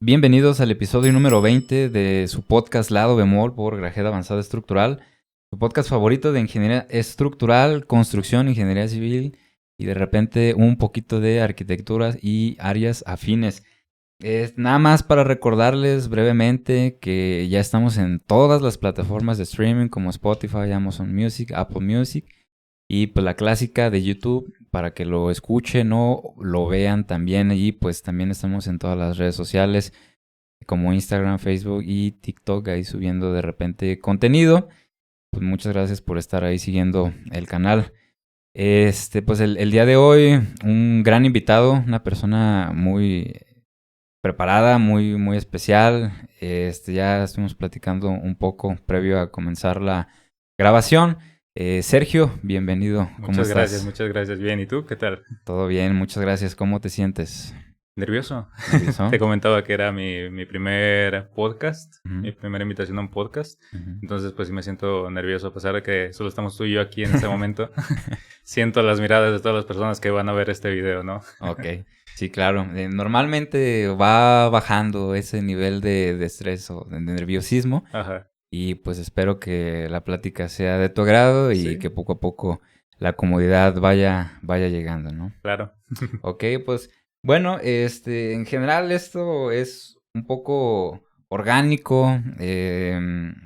Bienvenidos al episodio número 20 de su podcast Lado Bemol por Grajeda Avanzada Estructural, su podcast favorito de ingeniería estructural, construcción, ingeniería civil y de repente un poquito de arquitectura y áreas afines. Nada más para recordarles brevemente que ya estamos en todas las plataformas de streaming como Spotify, Amazon Music, Apple Music y pues la clásica de YouTube para que lo escuchen o lo vean también. Y pues también estamos en todas las redes sociales como Instagram, Facebook y TikTok, ahí subiendo de repente contenido. Pues muchas gracias por estar ahí siguiendo el canal. Pues el día de hoy, un gran invitado, una persona muy preparada, muy especial. Ya estuvimos platicando un poco previo a comenzar la grabación. Sergio, bienvenido. ¿Cómo estás? Muchas gracias. Bien, ¿y tú? ¿Qué tal? Todo bien, muchas gracias. ¿Cómo te sientes? ¿Nervioso? ¿Nervioso? Te comentaba que era mi primer podcast, mi Ujú, primera invitación a un podcast. ujú. Entonces, pues sí me siento nervioso, a pesar de que solo estamos tú y yo aquí en este momento. Siento las miradas de todas las personas que van a ver este video, ¿no? Ok, sí, claro. Normalmente va bajando ese nivel de estrés o de nerviosismo Ajá. y pues espero que la plática sea de tu agrado y Sí, que poco a poco la comodidad vaya llegando, ¿no? claro. Ok, pues bueno, en general esto es un poco orgánico,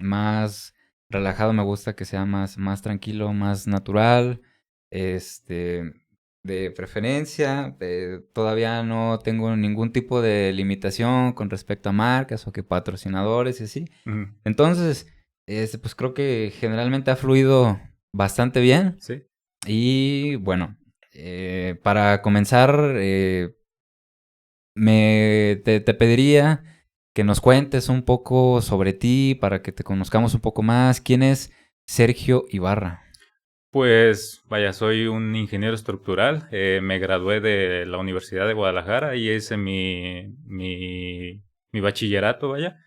más relajado, me gusta que sea más tranquilo, más natural, este, de preferencia, todavía no tengo ningún tipo de limitación con respecto a marcas o que patrocinadores y así. Ujú. Entonces, pues creo que generalmente ha fluido bastante bien. Sí. Y bueno, para comenzar, te pediría que nos cuentes un poco sobre ti, para que te conozcamos un poco más. ¿Quién es Sergio Ibarra? Pues vaya, soy un ingeniero estructural. Me gradué de la Universidad de Guadalajara y hice mi bachillerato, vaya.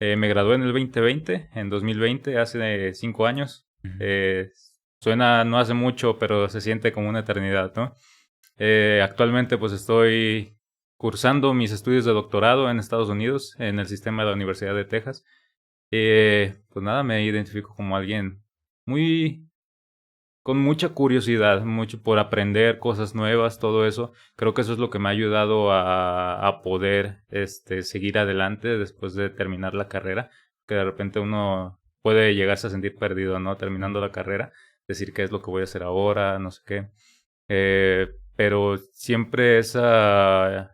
Me gradué en el 2020, en 2020, hace 5 años. Ujú. Eh, Suena, no hace mucho, pero se siente como una eternidad, ¿no? Actualmente pues estoy cursando mis estudios de doctorado en Estados Unidos, en el sistema de la Universidad de Texas. Pues nada, me identifico como alguien muy con mucha curiosidad, mucho por aprender cosas nuevas, todo eso. Creo que eso es lo que me ha ayudado a poder seguir adelante después de terminar la carrera. Que de repente uno puede llegarse a sentir perdido, ¿no? Terminando la carrera, decir qué es lo que voy a hacer ahora, no sé qué. Pero siempre esa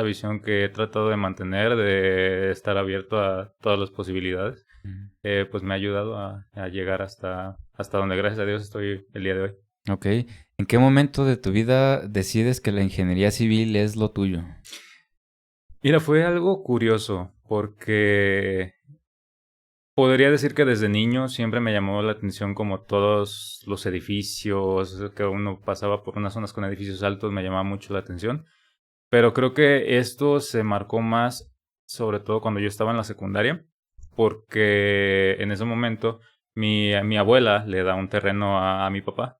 visión que he tratado de mantener, de estar abierto a todas las posibilidades, Ujú. pues me ha ayudado a llegar hasta donde gracias a Dios estoy el día de hoy. Ok. ¿En qué momento de tu vida decides que la ingeniería civil es lo tuyo? Mira, fue algo curioso porque podría decir que desde niño siempre me llamó la atención como todos los edificios, que uno pasaba por unas zonas con edificios altos, me llamaba mucho la atención. Pero creo que esto se marcó más, sobre todo cuando yo estaba en la secundaria, porque en ese momento mi abuela le da un terreno a mi papá.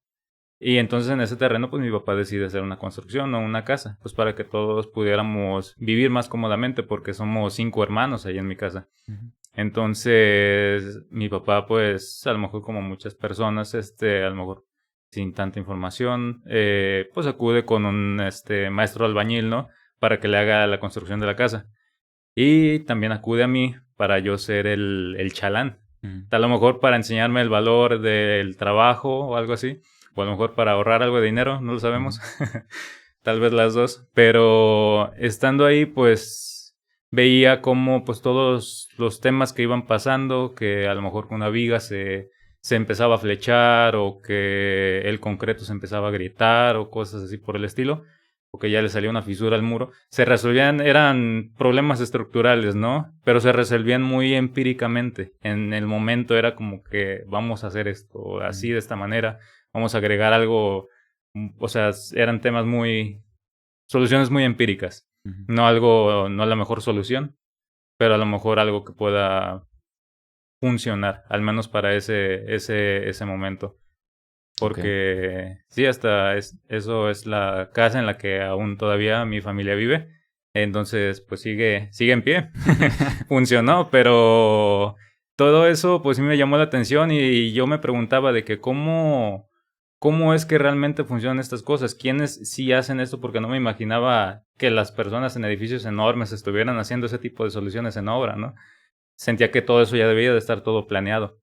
Y entonces en ese terreno, pues mi papá decide hacer una construcción o una casa, pues para que todos pudiéramos vivir más cómodamente, porque somos 5 hermanos ahí en mi casa. Ujú. Entonces, mi papá, pues, a lo mejor como muchas personas, a lo mejor sin tanta información, pues acude con un maestro albañil, ¿no? Para que le haga la construcción de la casa. Y también acude a mí para yo ser el chalán. Ujú. A lo mejor para enseñarme el valor del trabajo o algo así. O a lo mejor para ahorrar algo de dinero, no lo Ujú. sabemos. Tal vez las dos. Pero estando ahí, pues veía cómo pues todos los temas que iban pasando, que a lo mejor con una viga se empezaba a flechar o que el concreto se empezaba a grietar o cosas así por el estilo, o que ya le salía una fisura al muro, se resolvían, eran problemas estructurales, ¿no? Pero se resolvían muy empíricamente. En el momento era como que vamos a hacer esto así, de esta manera, vamos a agregar algo, o sea, eran temas soluciones muy empíricas. Ujú. No la mejor solución, pero a lo mejor algo que pueda funcionar, al menos para ese momento. Ok. Porque sí, eso es la casa en la que aún todavía mi familia vive. Entonces, pues sigue en pie. Funcionó, pero todo eso pues sí me llamó la atención y yo me preguntaba de que cómo es que realmente funcionan estas cosas, quiénes sí hacen esto, porque no me imaginaba que las personas en edificios enormes estuvieran haciendo ese tipo de soluciones en obra, ¿no? Sentía que todo eso ya debía de estar todo planeado.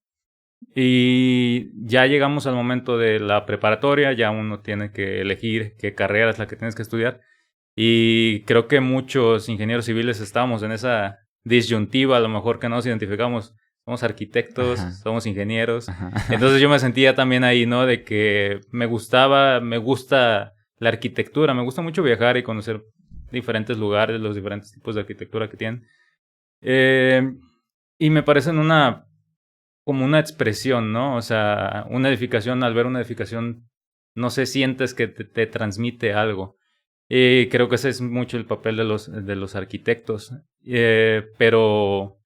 Y ya llegamos al momento de la preparatoria, ya uno tiene que elegir qué carrera es la que tienes que estudiar. Y creo que muchos ingenieros civiles estábamos en esa disyuntiva, a lo mejor que no nos identificamos. Somos arquitectos, Ajá. somos ingenieros. Ajá. Entonces yo me sentía también ahí, ¿no? De que me gusta la arquitectura, me gusta mucho viajar y conocer diferentes lugares, los diferentes tipos de arquitectura que tienen. Y me parecen como una expresión, ¿no? O sea, una edificación, al ver una edificación, no sé, sientes que te transmite algo. Y creo que ese es mucho el papel de los arquitectos. Pero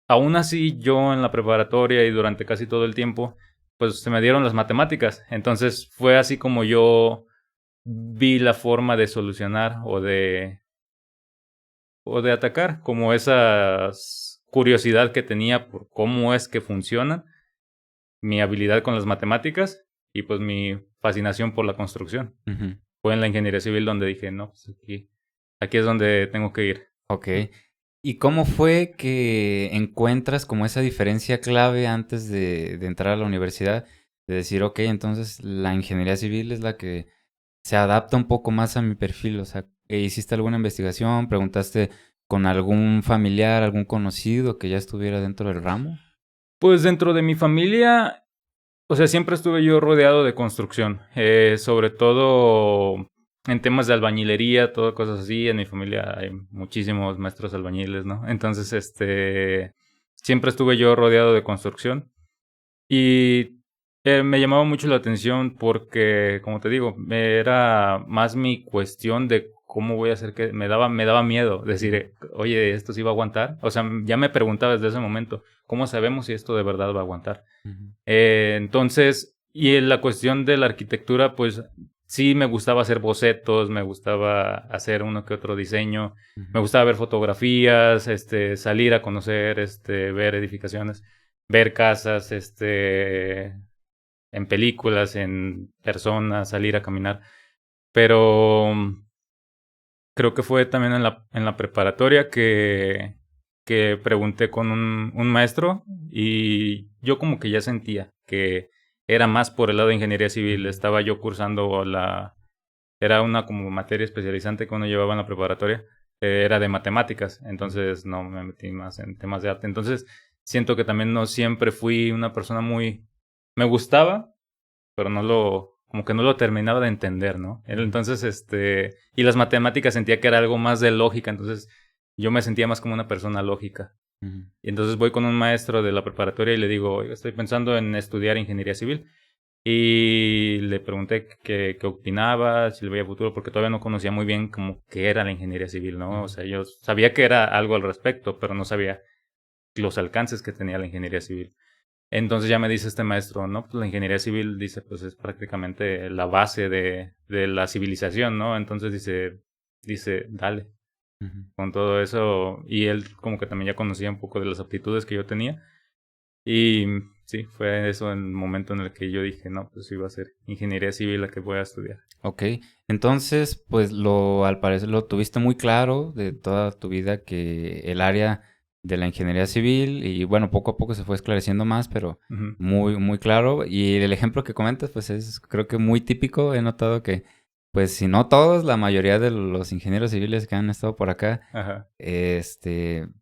aún así, yo en la preparatoria y durante casi todo el tiempo, pues se me dieron las matemáticas. Entonces fue así como yo vi la forma de solucionar o de atacar, como esa curiosidad que tenía por cómo es que funcionan, mi habilidad con las matemáticas y pues mi fascinación por la construcción. Ujú. Fue en la ingeniería civil donde dije, no, pues aquí es donde tengo que ir. Ok. ¿Y cómo fue que encuentras como esa diferencia clave antes de entrar a la universidad? De decir, ok, entonces la ingeniería civil es la que se adapta un poco más a mi perfil. O sea, ¿hiciste alguna investigación? ¿Preguntaste con algún familiar, algún conocido que ya estuviera dentro del ramo? Pues dentro de mi familia, o sea, siempre estuve yo rodeado de construcción, sobre todo en temas de albañilería, todo cosas así. En mi familia hay muchísimos maestros albañiles, ¿no? Entonces, siempre estuve yo rodeado de construcción y me llamaba mucho la atención porque, como te digo, era más mi cuestión de cómo voy a hacer que me daba miedo decir, oye, ¿esto sí va a aguantar? O sea, ya me preguntaba desde ese momento, ¿cómo sabemos si esto de verdad va a aguantar? Ujú. Entonces, y en la cuestión de la arquitectura, pues sí me gustaba hacer bocetos, me gustaba hacer uno que otro diseño, me Ujú. gustaba ver fotografías, salir a conocer, ver edificaciones, ver casas, en películas, en personas, salir a caminar. Pero creo que fue también en la preparatoria que pregunté con un maestro y yo como que ya sentía que era más por el lado de ingeniería civil. Ujú. Estaba yo cursando era una como materia especializante que uno llevaba en la preparatoria. Era de matemáticas, entonces no me metí más en temas de arte. Entonces siento que también no siempre fui una persona me gustaba, pero como que no lo terminaba de entender, ¿no? Ujú. Entonces, y las matemáticas sentía que era algo más de lógica, entonces yo me sentía más como una persona lógica. Ujú. Y entonces voy con un maestro de la preparatoria y le digo, oiga, estoy pensando en estudiar ingeniería civil. Y le pregunté qué opinaba, si le veía futuro, porque todavía no conocía muy bien como qué era la ingeniería civil, ¿no? O Ujú. sea, yo sabía que era algo al respecto, pero no sabía los alcances que tenía la ingeniería civil. Entonces ya me dice este maestro, ¿no? Pues la ingeniería civil, dice, pues es prácticamente la base de la civilización, ¿no? Entonces dale, Ujú. con todo eso. Y él como que también ya conocía un poco de las aptitudes que yo tenía. Y sí, fue eso el momento en el que yo dije, no, pues iba a ser ingeniería civil la que voy a estudiar. Ok, entonces, pues al parecer lo tuviste muy claro de toda tu vida que el área de la ingeniería civil y bueno, poco a poco se fue esclareciendo más, pero Ujú. muy, muy claro. Y el ejemplo que comentas, pues es creo que muy típico. He notado que, pues si no todos, la mayoría de los ingenieros civiles que han estado por acá, Ajá.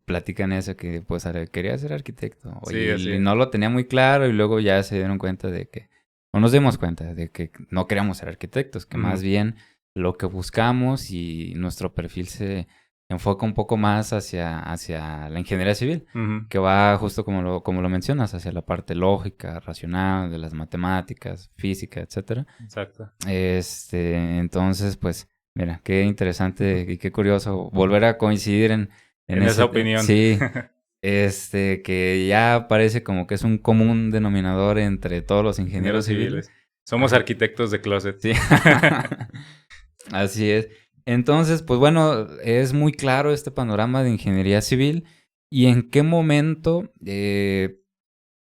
platican eso, que pues quería ser arquitecto. Sí, así Y es. no lo tenía muy claro y luego ya se dieron cuenta de que no nos dimos cuenta de que no queríamos ser arquitectos, que más Ujú. bien lo que buscamos y nuestro perfil se enfoca un poco más hacia la ingeniería civil, Ujú. que va justo como lo mencionas, hacia la parte lógica, racional, de las matemáticas, física, etcétera. Exacto. Entonces, pues, mira, qué interesante y qué curioso volver a coincidir en En esa ese, opinión. sí, que ya parece como que es un común denominador entre todos los ingenieros Ingenieros civiles. civiles. Somos Ajá, arquitectos de closet. sí. Así es. Entonces, pues bueno, es muy claro este panorama de ingeniería civil. ¿Y en qué momento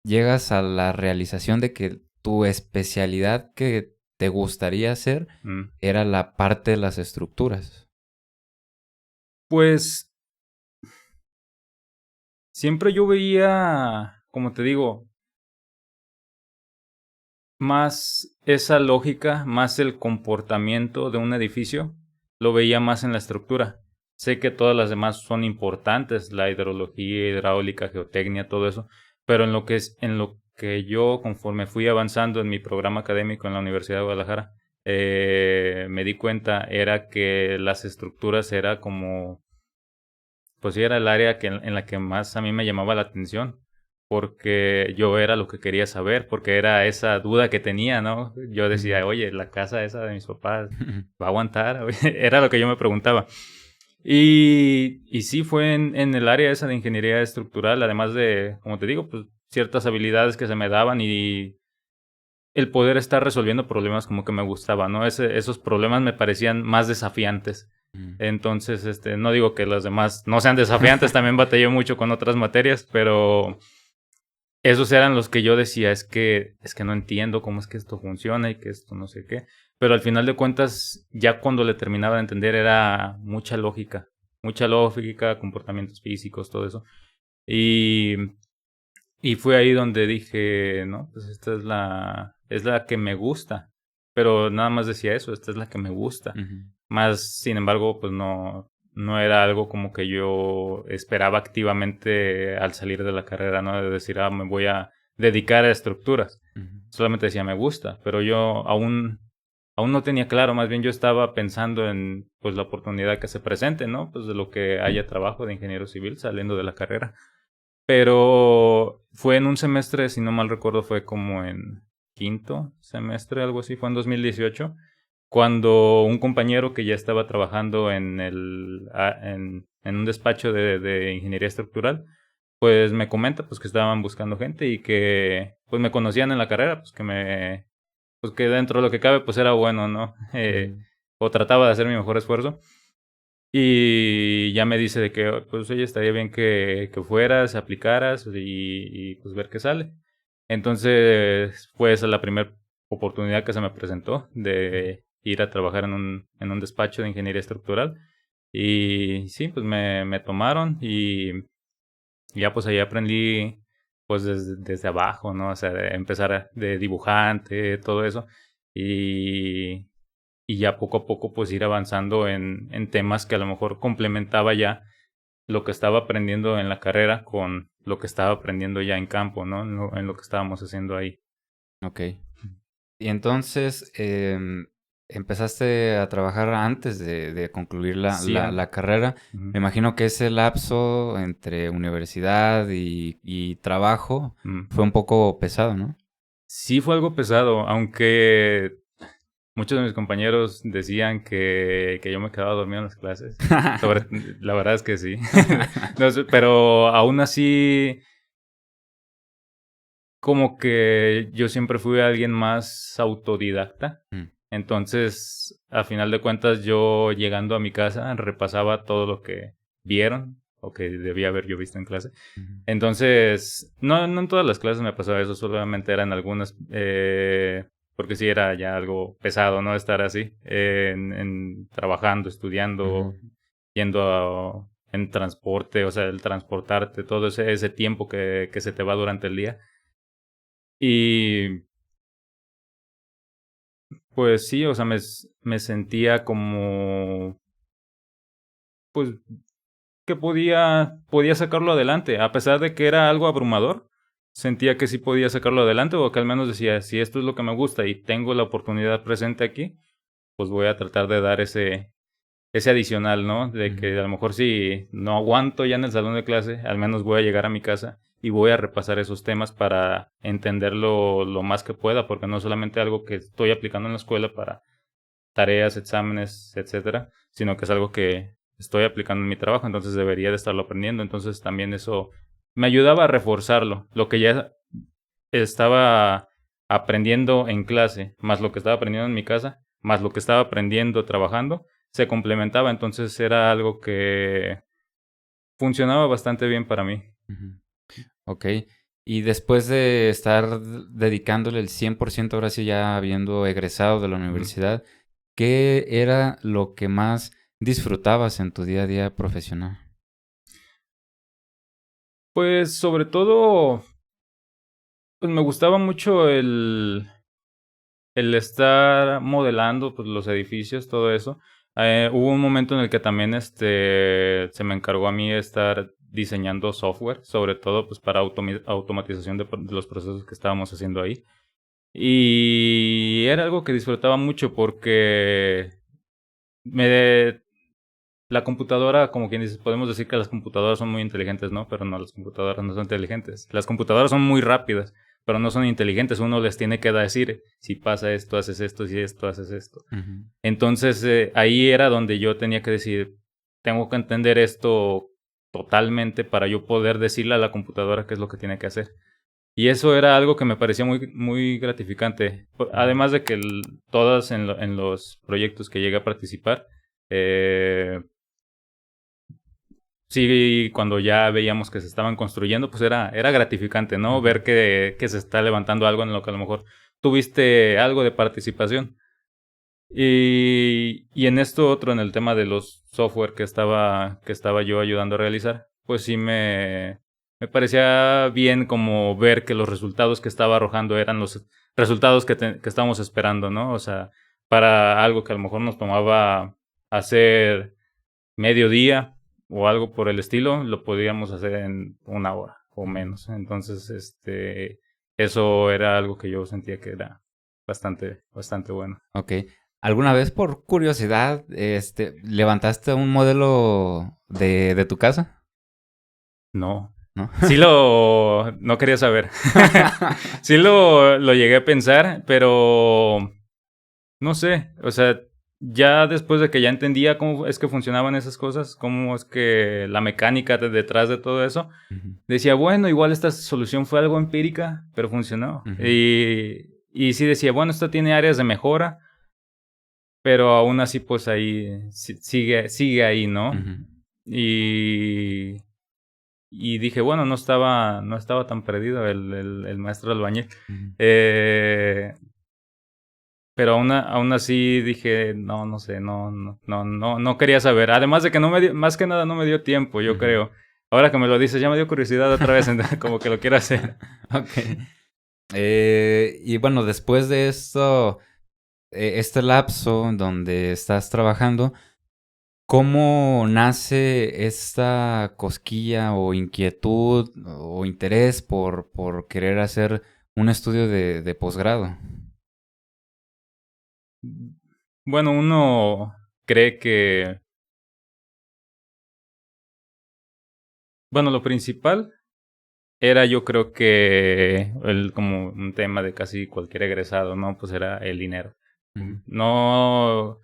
llegas a la realización de que tu especialidad que te gustaría hacer Mm. era la parte de las estructuras? Pues siempre yo veía, como te digo, más esa lógica, más el comportamiento de un edificio, lo veía más en la estructura. Sé que todas las demás son importantes, la hidrología, hidráulica, geotecnia, todo eso, pero en lo que yo, conforme fui avanzando en mi programa académico en la Universidad de Guadalajara, me di cuenta era que las estructuras era como, pues sí, era el área en la que más a mí me llamaba la atención, porque yo era lo que quería saber, porque era esa duda que tenía, ¿no? Yo decía, oye, la casa esa de mis papás va a aguantar. Era lo que yo me preguntaba. Y sí fue en el área esa de ingeniería estructural, además de, como te digo, pues ciertas habilidades que se me daban y el poder estar resolviendo problemas como que me gustaba, ¿no? Esos problemas me parecían más desafiantes. Entonces, no digo que los demás no sean desafiantes, también batallé mucho con otras materias, pero esos eran los que yo decía, es que no entiendo cómo es que esto funciona y que esto no sé qué. Pero al final de cuentas, ya cuando le terminaba de entender era mucha lógica, comportamientos físicos, todo eso. Y, y fue ahí donde dije, no, pues esta es la que me gusta. Pero nada más decía eso, esta es la que me gusta. Más, sin embargo, pues no era algo como que yo esperaba activamente al salir de la carrera, ¿no? De decir, me voy a dedicar a estructuras. Solamente decía, me gusta, pero yo aún no tenía claro, más bien yo estaba pensando en, pues, la oportunidad que se presente, ¿no? Pues de lo que haya trabajo de ingeniero civil saliendo de la carrera. Pero fue en un semestre, si no mal recuerdo, fue como en quinto semestre, algo así, fue en 2018, cuando un compañero que ya estaba trabajando en un despacho de ingeniería estructural, pues me comenta pues que estaban buscando gente y que pues me conocían en la carrera, pues que dentro de lo que cabe pues era bueno, ¿no? O trataba de hacer mi mejor esfuerzo. Y ya me dice de que, pues, oye, estaría bien que fueras, aplicaras y pues ver qué sale. Entonces, fue esa la primera oportunidad que se me presentó de ir a trabajar en un despacho de ingeniería estructural. Y sí, pues me tomaron y ya pues ahí aprendí pues desde abajo, ¿no? O sea, de empezar de dibujante, todo eso. Y, y ya poco a poco pues ir avanzando en temas que a lo mejor complementaba ya lo que estaba aprendiendo en la carrera con lo que estaba aprendiendo ya en campo, ¿no? En lo que estábamos haciendo ahí. Ok. Y entonces empezaste a trabajar antes de concluir Sí, la carrera. ujú, Me imagino que ese lapso entre universidad y trabajo mm. fue un poco pesado, ¿no? Sí fue algo pesado, aunque muchos de mis compañeros decían que yo me quedaba dormido en las clases. Sobre, la verdad es que sí. No sé, pero aún así, como que yo siempre fui alguien más autodidacta. Mm, Entonces, a final de cuentas, yo llegando a mi casa repasaba todo lo que vieron o que debía haber yo visto en clase. ujú. Entonces, no en todas las clases me pasaba eso, solamente eran algunas, porque sí era ya algo pesado, ¿no? Estar así, trabajando, estudiando, Ujú. yendo en transporte, o sea, el transportarte, todo ese tiempo que se te va durante el día. Y pues sí, o sea, me sentía como, pues, que podía sacarlo adelante, a pesar de que era algo abrumador, sentía que sí podía sacarlo adelante, o que al menos decía, si esto es lo que me gusta y tengo la oportunidad presente aquí, pues voy a tratar de dar ese adicional, ¿no? De que a lo mejor si no aguanto ya en el salón de clase, al menos voy a llegar a mi casa y voy a repasar esos temas para entenderlo lo más que pueda, porque no es solamente algo que estoy aplicando en la escuela para tareas, exámenes, etcétera, sino que es algo que estoy aplicando en mi trabajo, entonces debería de estarlo aprendiendo, entonces también eso me ayudaba a reforzarlo, lo que ya estaba aprendiendo en clase, más lo que estaba aprendiendo en mi casa, más lo que estaba aprendiendo trabajando, se complementaba, entonces era algo que funcionaba bastante bien para mí. Ujú. Ok. Y después de estar dedicándole el 100%, ahora sí ya habiendo egresado de la Ujú. universidad, ¿qué era lo que más disfrutabas en tu día a día profesional? Pues, sobre todo, pues, me gustaba mucho el estar modelando, pues, los edificios, todo eso. Hubo un momento en el que también, se me encargó a mí estar diseñando software, sobre todo, pues, para automatización de los procesos que estábamos haciendo ahí. Y era algo que disfrutaba mucho porque me la computadora, como quien dice, podemos decir que las computadoras son muy inteligentes, ¿no? Pero no, las computadoras no son inteligentes. Las computadoras son muy rápidas, pero no son inteligentes. Uno les tiene que decir, si pasa esto, haces esto, si esto, haces esto. Ujú. Entonces, ahí era donde yo tenía que decir, tengo que entender esto totalmente para yo poder decirle a la computadora qué es lo que tiene que hacer. Y eso era algo que me parecía muy, muy gratificante. Ujú. Además de que todas en los proyectos que llegué a participar, eh, sí, cuando ya veíamos que se estaban construyendo, pues era gratificante, ¿no? Ujú. Ver que se está levantando algo en lo que a lo mejor tuviste algo de participación. Y en esto otro, en el tema de los software que estaba yo ayudando a realizar, pues sí me parecía bien como ver que los resultados que estaba arrojando eran los resultados que estábamos esperando, ¿no? O sea, para algo que a lo mejor nos tomaba hacer medio día o algo por el estilo, lo podíamos hacer en una hora o Ujú. menos. Entonces, eso era algo que yo sentía que era bastante bueno. Ok. ¿Alguna vez por curiosidad, levantaste un modelo de tu casa? No. ¿No? No quería saber. Sí lo llegué a pensar, pero no sé, o sea, ya después de que ya entendía cómo es que funcionaban esas cosas, cómo es que la mecánica detrás de todo eso, Ujú. decía, bueno, igual esta solución fue algo empírica, pero funcionó. Ujú. Y sí decía, bueno, esto tiene áreas de mejora, pero aún así, pues ahí sigue ahí, ¿no? Ujú. Y, y dije, bueno, no estaba tan perdido el maestro albañil. Ujú. Eh, pero aún así dije, no, no sé, no quería saber. Además de que no me dio, más que nada no me dio tiempo, yo Ujú. creo. Ahora que me lo dices, ya me dio curiosidad otra vez, como que lo quiero hacer. Ok. Y bueno, después de esto, este lapso en donde estás trabajando, ¿cómo nace esta cosquilla o inquietud o interés por querer hacer un estudio de posgrado? Bueno, uno cree que, bueno, lo principal era yo creo que como un tema de casi cualquier egresado, ¿no? Pues era el dinero. Ujú. No,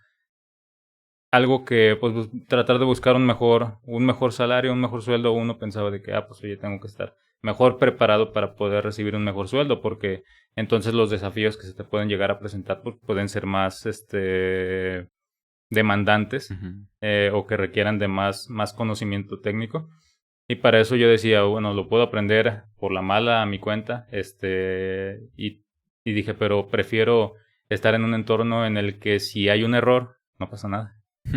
algo que, pues, tratar de buscar un mejor salario, un mejor sueldo, uno pensaba de que, pues, oye, tengo que estar mejor preparado para poder recibir un mejor sueldo, porque entonces los desafíos que se te pueden llegar a presentar, pues, pueden ser más, demandantes, Ujú. o que requieran de más conocimiento técnico. Y para eso yo decía, bueno, lo puedo aprender por la mala a mi cuenta, y dije, pero prefiero estar en un entorno en el que si hay un error, no pasa nada.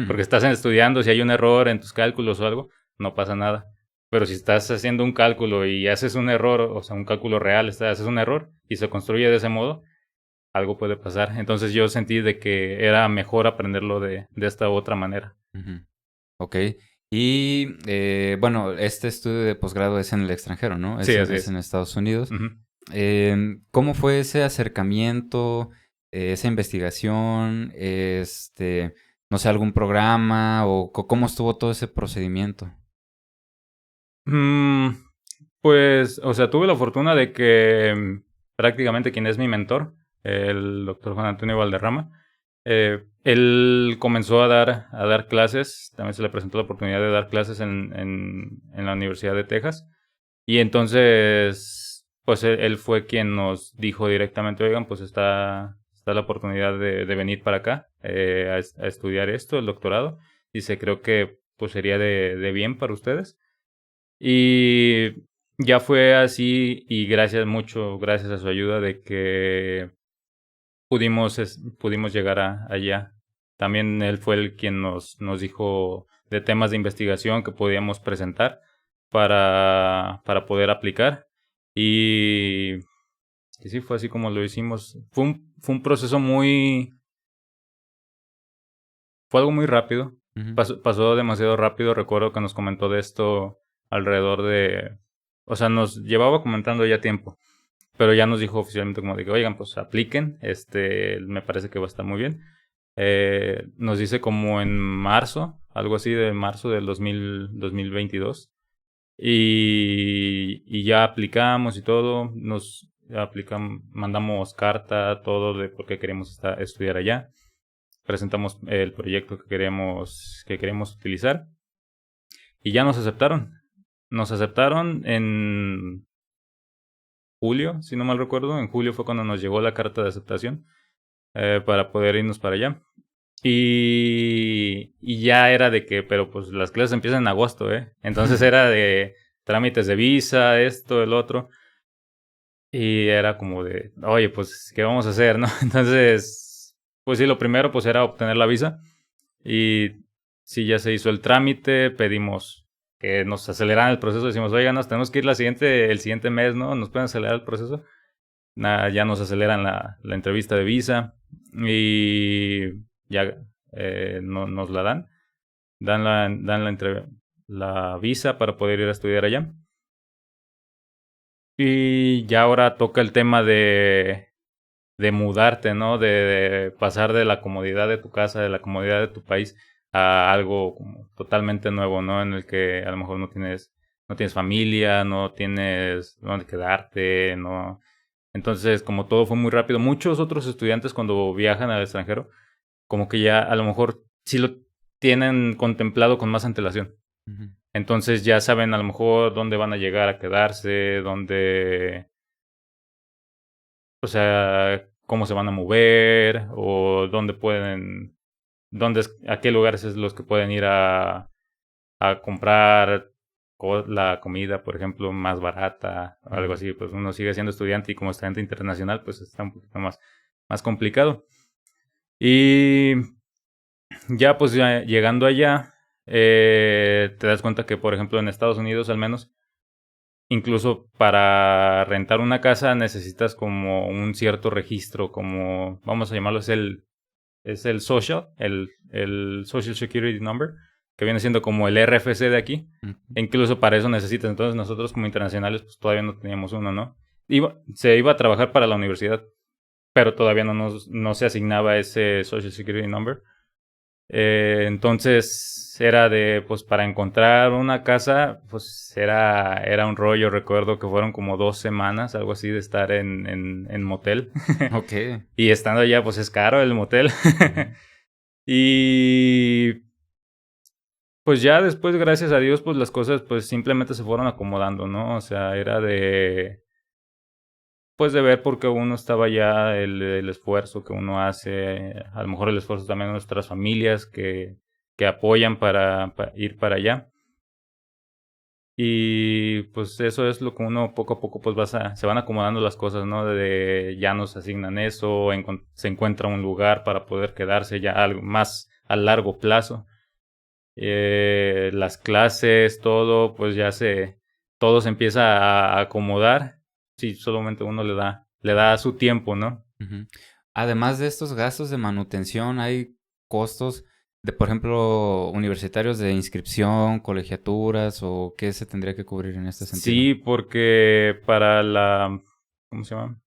Porque estás estudiando, si hay un error en tus cálculos o algo, no pasa nada. Pero si estás haciendo un cálculo y haces un error, o sea, un cálculo real, haces un error y se construye de ese modo, algo puede pasar. Entonces yo sentí de que era mejor aprenderlo de esta otra manera. Ujú. Ok. Y bueno, este estudio de posgrado es en el extranjero, ¿no? Sí, así Es en es. Estados Unidos. Ujú. ¿Cómo fue ese acercamiento, esa investigación, no sé, algún programa o cómo estuvo todo ese procedimiento? Mm, pues, o sea, tuve la fortuna de que prácticamente quien es mi mentor, el doctor Juan Antonio Valderrama, él comenzó a dar clases, también se le presentó la oportunidad de dar clases en la Universidad de Texas, y entonces, pues él fue quien nos dijo directamente, oigan, pues está la oportunidad de venir para acá a estudiar esto, el doctorado. Dice, creo que pues sería de bien para ustedes. Y ya fue así y gracias a su ayuda de que pudimos llegar allá. También él fue el quien nos dijo de temas de investigación que podíamos presentar para poder aplicar. Y sí, fue así como lo hicimos. Fue un proceso fue algo muy rápido. Ujú. Pasó demasiado rápido. Recuerdo que nos comentó de esto alrededor de... O sea, nos llevaba comentando ya tiempo. Pero ya nos dijo oficialmente como de que, oigan, pues apliquen. Me parece que va a estar muy bien. Nos dice como en marzo, algo así de marzo del 2022. Y ya aplicamos y todo. Mandamos carta, todo de por qué queremos estudiar allá. Presentamos el proyecto que queremos utilizar. Y ya nos aceptaron. Nos aceptaron en julio, si no mal recuerdo. En julio fue cuando nos llegó la carta de aceptación para poder irnos para allá. Y ya era de que, pero pues las clases empiezan en agosto, ¿eh? Entonces era de trámites de visa, esto, el otro. Y era como de, oye, pues, ¿qué vamos a hacer, no? Entonces, pues sí, lo primero pues era obtener la visa. Y sí, ya se hizo el trámite, pedimos que nos aceleraran el proceso. Decimos, oigan, nos tenemos que ir el siguiente mes, ¿no? ¿Nos pueden acelerar el proceso? Ya nos aceleran la entrevista de visa. Y ya nos la dan. Dan la visa para poder ir a estudiar allá. Y ya ahora toca el tema de mudarte, ¿no? De pasar de la comodidad de tu casa, de la comodidad de tu país, a algo como totalmente nuevo, ¿no? En el que a lo mejor no tienes familia, no tienes dónde quedarte, ¿no? Entonces, como todo fue muy rápido, muchos otros estudiantes cuando viajan al extranjero, como que ya a lo mejor sí lo tienen contemplado con más antelación. Ujú. Entonces ya saben a lo mejor dónde van a llegar a quedarse, o sea, cómo se van a mover o a qué lugares es los que pueden ir a comprar la comida, por ejemplo, más barata, algo así. Pues uno sigue siendo estudiante y como estudiante internacional, pues está un poquito más complicado. Y ya pues ya llegando allá, te das cuenta que, por ejemplo, en Estados Unidos al menos, incluso para rentar una casa necesitas como un cierto registro, como vamos a llamarlo, es el social, el Social Security Number, que viene siendo como el RFC de aquí. E incluso para eso necesitas. Entonces nosotros como internacionales pues todavía no teníamos uno, ¿no? Se iba a trabajar para la universidad, pero todavía no se asignaba ese Social Security Number. Entonces era pues para encontrar una casa, pues era un rollo. Recuerdo que fueron como 2 semanas, algo así, de estar en motel. Ok. Y estando allá, pues es caro el motel. Y pues ya después, gracias a Dios, pues las cosas pues simplemente se fueron acomodando, ¿no? O sea, era pues de ver porque uno estaba ya el esfuerzo que uno hace, a lo mejor el esfuerzo también de nuestras familias que apoyan para ir para allá. Y pues eso es lo que uno poco a poco pues se van acomodando las cosas, ¿no? Ya nos asignan eso, se encuentra un lugar para poder quedarse ya algo más a largo plazo. Las clases, todo, pues todo se empieza a acomodar. Si solamente uno le da su tiempo, ¿no? Ujú. Además de estos gastos de manutención, hay costos de, por ejemplo, universitarios de inscripción, colegiaturas o qué se tendría que cubrir en este sentido. Sí, porque ¿cómo se llama?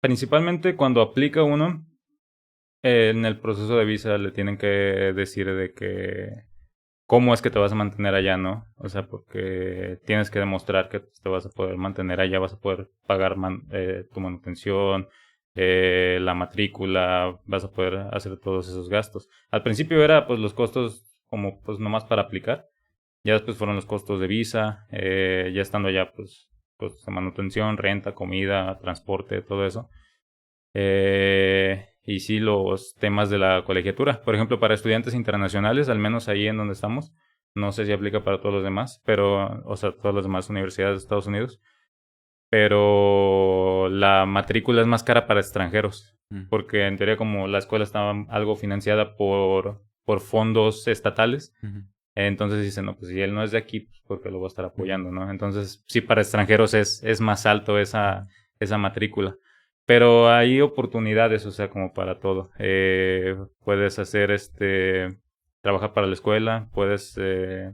Principalmente cuando aplica uno, en el proceso de visa le tienen que decir de que cómo es que te vas a mantener allá, ¿no? O sea, porque tienes que demostrar que te vas a poder mantener allá, vas a poder pagar tu manutención, la matrícula, vas a poder hacer todos esos gastos. Al principio era pues los costos como pues nomás para aplicar, ya después fueron los costos de visa, ya estando allá pues pues, de manutención, renta, comida, transporte, todo eso. Y sí, los temas de la colegiatura. Por ejemplo, para estudiantes internacionales, al menos ahí en donde estamos, no sé si aplica para todos los demás, pero, o sea, todas las demás universidades de Estados Unidos, pero la matrícula es más cara para extranjeros, porque en teoría como la escuela está algo financiada por fondos estatales, entonces dicen, no, pues si él no es de aquí, pues porque lo va a estar apoyando, ¿no? Entonces, sí, para extranjeros es más alto esa matrícula. Pero hay oportunidades, o sea, como para todo. Puedes hacer trabajar para la escuela, puedes,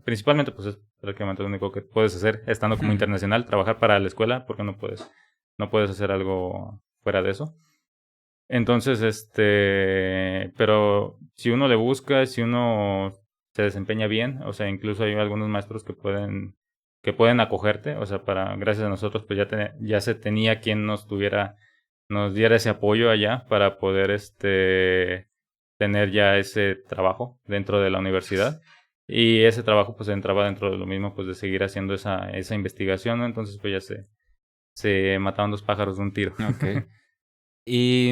principalmente, pues es prácticamente lo único que puedes hacer estando como internacional, trabajar para la escuela, porque no puedes hacer algo fuera de eso. Entonces, pero si uno le busca, si uno se desempeña bien, o sea, incluso hay algunos maestros que pueden acogerte, o sea, gracias a nosotros, pues ya se tenía quien nos diera ese apoyo allá para poder, tener ya ese trabajo dentro de la universidad. Y ese trabajo, pues, entraba dentro de lo mismo, pues, de seguir haciendo esa investigación, ¿no? Entonces, pues, ya se mataban dos pájaros de un tiro. Ok. Y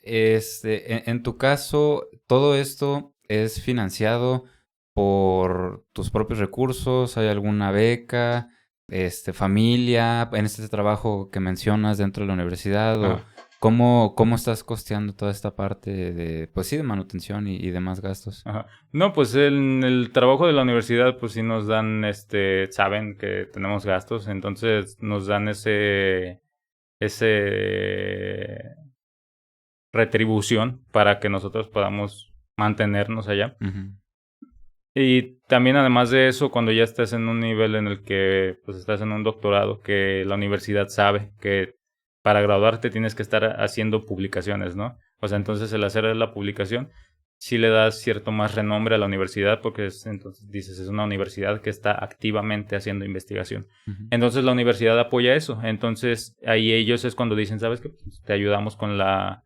en tu caso, ¿todo esto es financiado por tus propios recursos? ¿Hay alguna beca, familia, en este trabajo que mencionas dentro de la universidad? ¿O cómo estás costeando toda esta parte de, pues sí, de manutención y demás gastos? Ajá. No, pues en el trabajo de la universidad, pues sí nos dan, saben que tenemos gastos, entonces nos dan ese retribución para que nosotros podamos mantenernos allá. Y también además de eso, cuando ya estás en un nivel en el que pues estás en un doctorado, que la universidad sabe que para graduarte tienes que estar haciendo publicaciones, ¿no? O sea, entonces el hacer la publicación sí le das cierto más renombre a la universidad porque entonces dices, es una universidad que está activamente haciendo investigación. Entonces la universidad apoya eso. Entonces ahí ellos es cuando dicen, ¿sabes qué? Pues, te ayudamos con la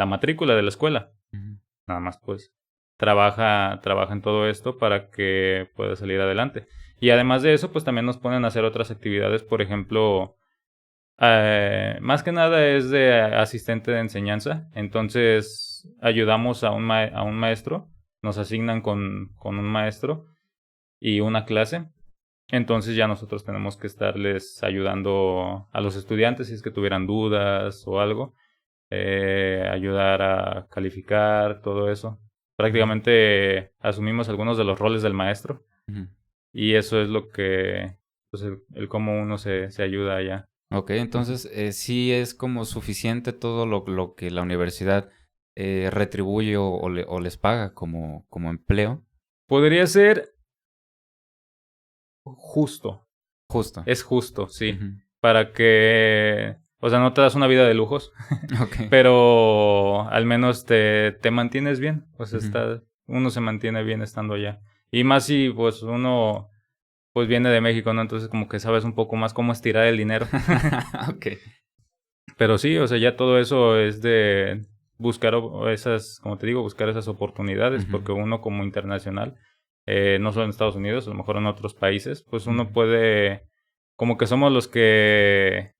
matrícula de la escuela. Nada más pues trabaja en todo esto para que pueda salir adelante. Y además de eso, pues también nos ponen a hacer otras actividades, por ejemplo, más que nada es de asistente de enseñanza. Entonces ayudamos a un maestro, nos asignan con un maestro y una clase. Entonces ya nosotros tenemos que estarles ayudando a los estudiantes si es que tuvieran dudas o algo. Ayudar a calificar, todo eso. Prácticamente asumimos algunos de los roles del maestro y eso es lo que, pues el cómo uno se ayuda allá. Ok, entonces sí es como suficiente todo lo que la universidad retribuye o les paga como empleo. Podría ser justo. Justo. Es justo, sí. Para que, o sea, no te das una vida de lujos, Okay. pero al menos te mantienes bien. Pues uno se mantiene bien estando allá. Y más si pues uno pues viene de México, ¿no? Entonces como que sabes un poco más cómo estirar el dinero. Okay. Pero sí, o sea, ya todo eso es de buscar esas, como te digo, buscar esas oportunidades, porque uno como internacional, no solo en Estados Unidos, a lo mejor en otros países, pues uno puede, como que somos los que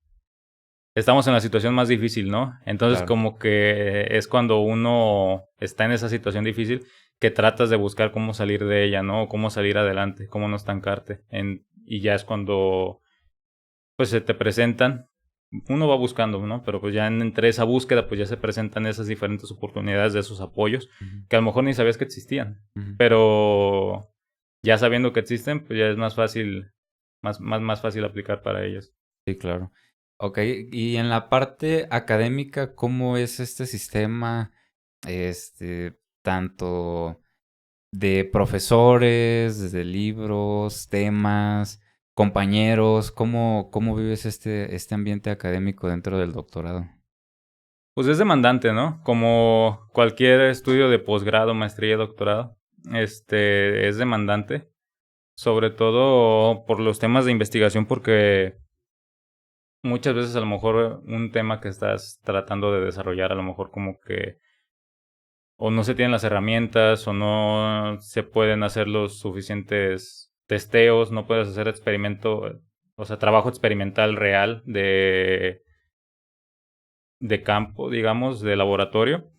estamos en la situación más difícil, ¿no? Entonces como que es cuando uno está en esa situación difícil que tratas de buscar cómo salir de ella, ¿no? O cómo salir adelante, cómo no estancarte. Y ya es cuando pues se te presentan, uno va buscando, ¿no? Pero pues ya entre esa búsqueda pues ya se presentan esas diferentes oportunidades de esos apoyos que a lo mejor ni sabías que existían. Pero ya sabiendo que existen, pues ya es más fácil, más fácil aplicar para ellos. Sí, claro. Ok, y en la parte académica, ¿cómo es este sistema? Tanto de profesores, de libros, temas, compañeros, ¿cómo vives este ambiente académico dentro del doctorado? Pues es demandante, ¿no? Como cualquier estudio de posgrado, maestría, doctorado, es demandante, sobre todo por los temas de investigación, porque muchas veces a lo mejor un tema que estás tratando de desarrollar, a lo mejor como que o no se tienen las herramientas o no se pueden hacer los suficientes testeos, no puedes hacer o sea, trabajo experimental real de campo, digamos, de laboratorio.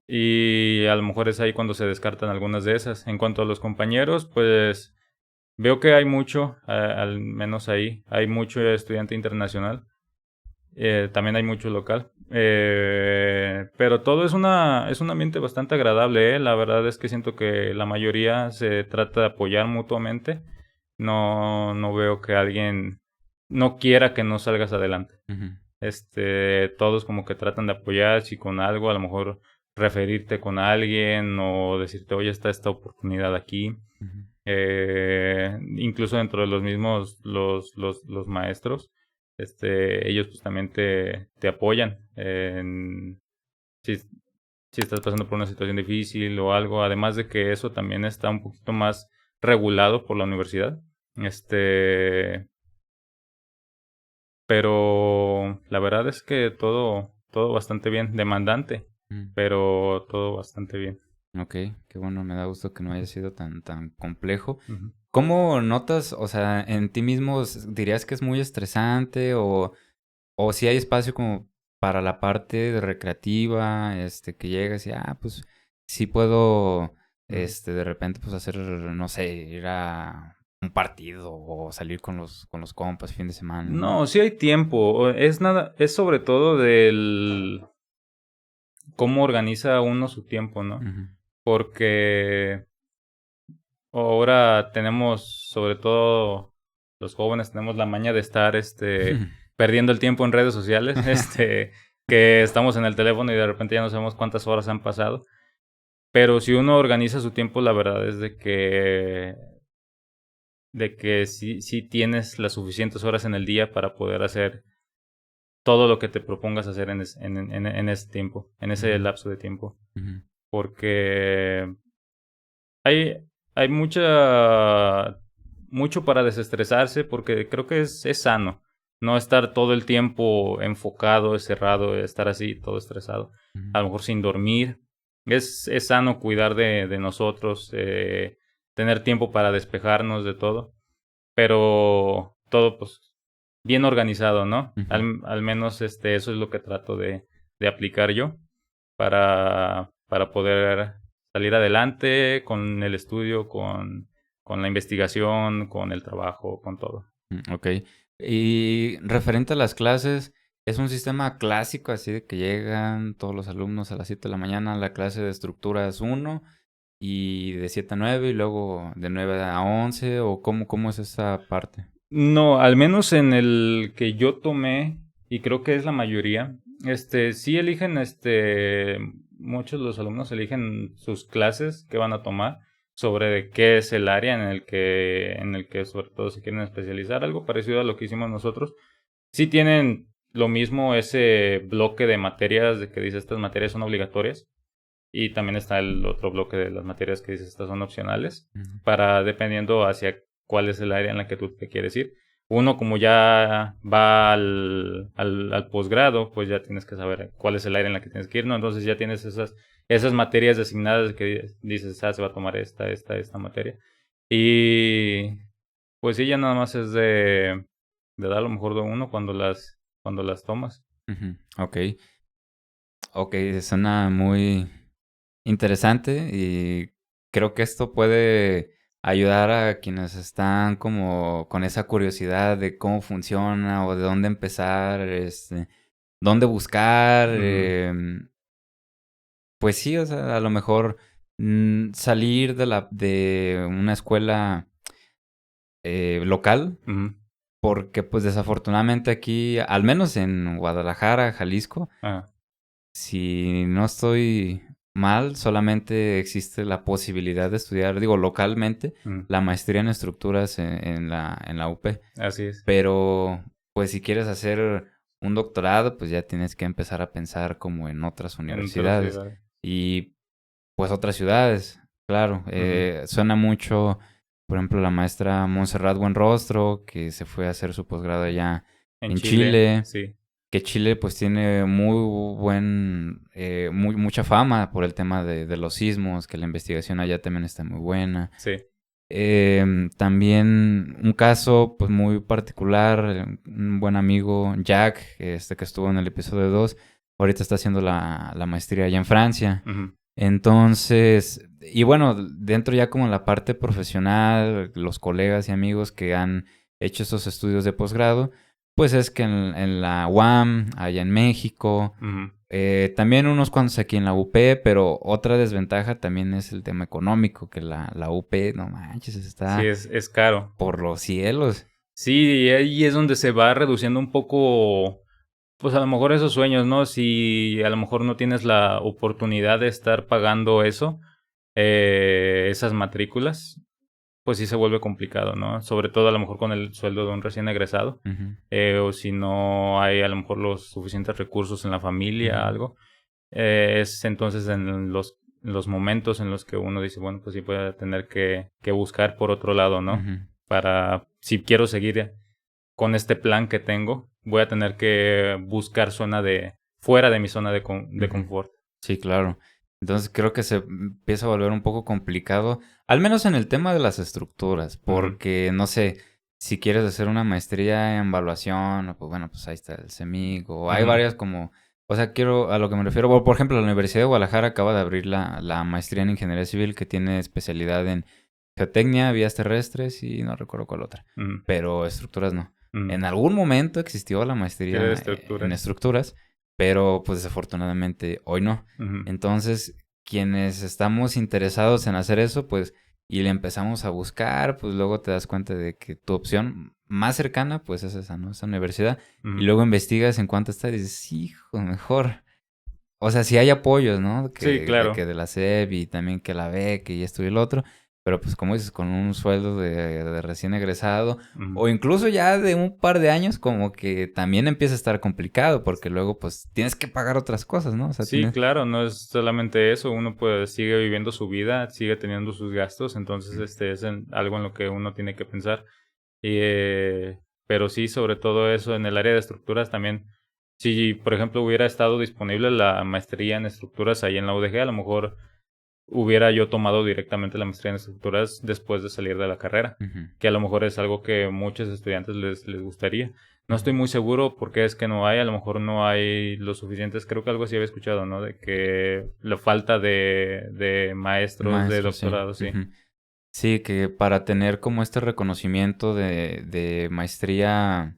Y a lo mejor es ahí cuando se descartan algunas de esas. En cuanto a los compañeros, pues veo que hay mucho, al menos ahí, hay mucho estudiante internacional. También hay mucho local. Pero todo es un ambiente bastante agradable, ¿eh? La verdad es que siento que la mayoría se trata de apoyar mutuamente. No veo que alguien no quiera que no salgas adelante. Ujú. Todos como que tratan de apoyar, si con algo, a lo mejor referirte con alguien o decirte, oye, está esta oportunidad aquí. Ujú. Incluso dentro de los mismos, los maestros, ellos pues también te apoyan si, si estás pasando por una situación difícil o algo, además de que eso también está un poquito más regulado por la universidad. Pero la verdad es que todo bastante bien, demandante, Mm. pero todo bastante bien. Ok, qué bueno, me da gusto que no haya sido tan complejo. Ujú. ¿Cómo notas, o sea, en ti mismo dirías que es muy estresante o si hay espacio como para la parte recreativa, que llegas y, pues sí puedo, Ujú. de repente pues hacer, no sé, ir a un partido o salir con los compas fin de semana, ¿no? No, sí hay tiempo. Es sobre todo del cómo organiza uno su tiempo, ¿no? Ujú. Porque ahora tenemos, sobre todo los jóvenes, tenemos la maña de estar perdiendo el tiempo en redes sociales, que estamos en el teléfono y de repente ya no sabemos cuántas horas han pasado. Pero si uno organiza su tiempo, la verdad es de que sí tienes las suficientes horas en el día para poder hacer todo lo que te propongas hacer en ese tiempo, en ese Ujú. lapso de tiempo. Ujú. Porque hay, hay mucho para desestresarse, porque creo que es sano no estar todo el tiempo enfocado, cerrado, estar así todo estresado, Ujú. a lo mejor sin dormir. Es sano cuidar de nosotros, tener tiempo para despejarnos de todo, pero todo pues bien organizado, ¿no? Ujú. Al menos eso es lo que trato de aplicar yo para poder salir adelante con el estudio, con la investigación, con el trabajo, con todo. Ok. Y referente a las clases, ¿es un sistema clásico así de que llegan todos los alumnos a las 7 de la mañana a la clase de estructuras uno y de 7 a 9 y luego de 9 a 11 o cómo es esa parte? No, al menos en el que yo tomé, y creo que es la mayoría, sí eligen, muchos de los alumnos eligen sus clases que van a tomar sobre de qué es el área en el que sobre todo se quieren especializar, algo parecido a lo que hicimos nosotros. Sí tienen lo mismo ese bloque de materias de que dice estas materias son obligatorias y también está el otro bloque de las materias que dice estas son opcionales Ujú. para dependiendo hacia cuál es el área en la que tú te quieres ir. Uno como ya va al posgrado, pues ya tienes que saber cuál es el área en la que tienes que ir, ¿no? Entonces ya tienes esas materias designadas que dices, se va a tomar esta materia. Y pues sí, ya nada más es de dar a lo mejor de uno cuando las tomas. Ujú. Ok. Ok, suena muy interesante y creo que esto puede ayudar a quienes están como con esa curiosidad de cómo funciona o de dónde empezar, dónde buscar. Ujú, Pues sí, o sea, a lo mejor salir de una escuela local, ujú. porque pues desafortunadamente aquí, al menos en Guadalajara, Jalisco, Ah, si no estoy mal, solamente existe la posibilidad de estudiar, digo, localmente, mm, la maestría en estructuras en la UP. así es. Pero, pues si quieres hacer un doctorado, pues ya tienes que empezar a pensar como en otras En otras universidades ciudades. y pues otras ciudades. Claro, Ujú. suena mucho, por ejemplo, la maestra Montserrat Buenrostro, que se fue a hacer su posgrado allá En en Chile, Chile, sí, que Chile pues tiene mucha fama por el tema de los sismos, que la investigación allá también está muy buena. sí. También un caso pues muy particular, un buen amigo, Jack, que estuvo en el episodio 2, ahorita está haciendo la maestría allá en Francia. Ujú. Entonces, y bueno, dentro ya como la parte profesional, los colegas y amigos que han hecho esos estudios de posgrado, pues es que en la UAM, allá en México, Ujú. también unos cuantos aquí en la UP, pero otra desventaja también es el tema económico, que la UP, no manches, Sí, está es caro. por los cielos. Sí, y ahí es donde se va reduciendo un poco, pues a lo mejor esos sueños, ¿no? Si a lo mejor no tienes la oportunidad de estar pagando eso, esas matrículas, pues sí se vuelve complicado, ¿no? Sobre todo a lo mejor con el sueldo de un recién egresado, Ujú, o si no hay a lo mejor los suficientes recursos en la familia, ujú, algo. Es entonces en los momentos en los que uno dice, bueno, pues sí voy a tener que buscar por otro lado, ¿no? ujú. Para, si quiero seguir con este plan que tengo, voy a tener que buscar fuera de mi zona de Ujú. confort. Sí, claro. Entonces creo que se empieza a volver un poco complicado, al menos en el tema de las estructuras, Ujú, porque no sé, si quieres hacer una maestría en evaluación, pues bueno, pues ahí está el CEMIG, o hay ujú, varias como, o sea, quiero, a lo que me refiero, o, por ejemplo, la Universidad de Guadalajara acaba de abrir la maestría en Ingeniería Civil que tiene especialidad en geotecnia, vías terrestres y no recuerdo cuál otra, ujú, pero estructuras no. ujú. En algún momento existió la Sí, de maestría en estructuras. estructuras, pero pues desafortunadamente hoy no. Ujú, Entonces, quienes estamos interesados en hacer eso, pues, y le empezamos a buscar, pues luego te das cuenta de que tu opción más cercana, pues es esa, ¿no? Esa universidad. Y ujú. luego investigas en cuánto está y dices, hijo, mejor. O sea, sí hay apoyos, ¿no? Sí, claro. Que de la SEP y también que la beca y esto y el otro. Pero pues como dices, con un sueldo de recién egresado Ujú. o incluso ya de un par de años, como que también empieza a estar complicado porque luego pues tienes que pagar otras cosas, ¿no? O sea, Sí, tienes... claro, no es solamente eso, uno pues sigue viviendo su vida, sigue teniendo sus gastos, entonces es algo en lo que uno tiene que pensar. Y, pero sí, sobre todo eso en el área de estructuras también, si por ejemplo hubiera estado disponible la maestría en estructuras ahí en la UDG, a lo mejor hubiera yo tomado directamente la maestría en estructuras después de salir de la carrera, Ujú, que a lo mejor es algo que muchos estudiantes les gustaría. No ujú. estoy muy seguro porque es que no hay, a lo mejor no hay lo suficientes, creo que algo así había escuchado, ¿no? De que la falta de maestros de Maestro, sí. doctorado, sí. Ujú. Sí, que para tener como este reconocimiento de maestría,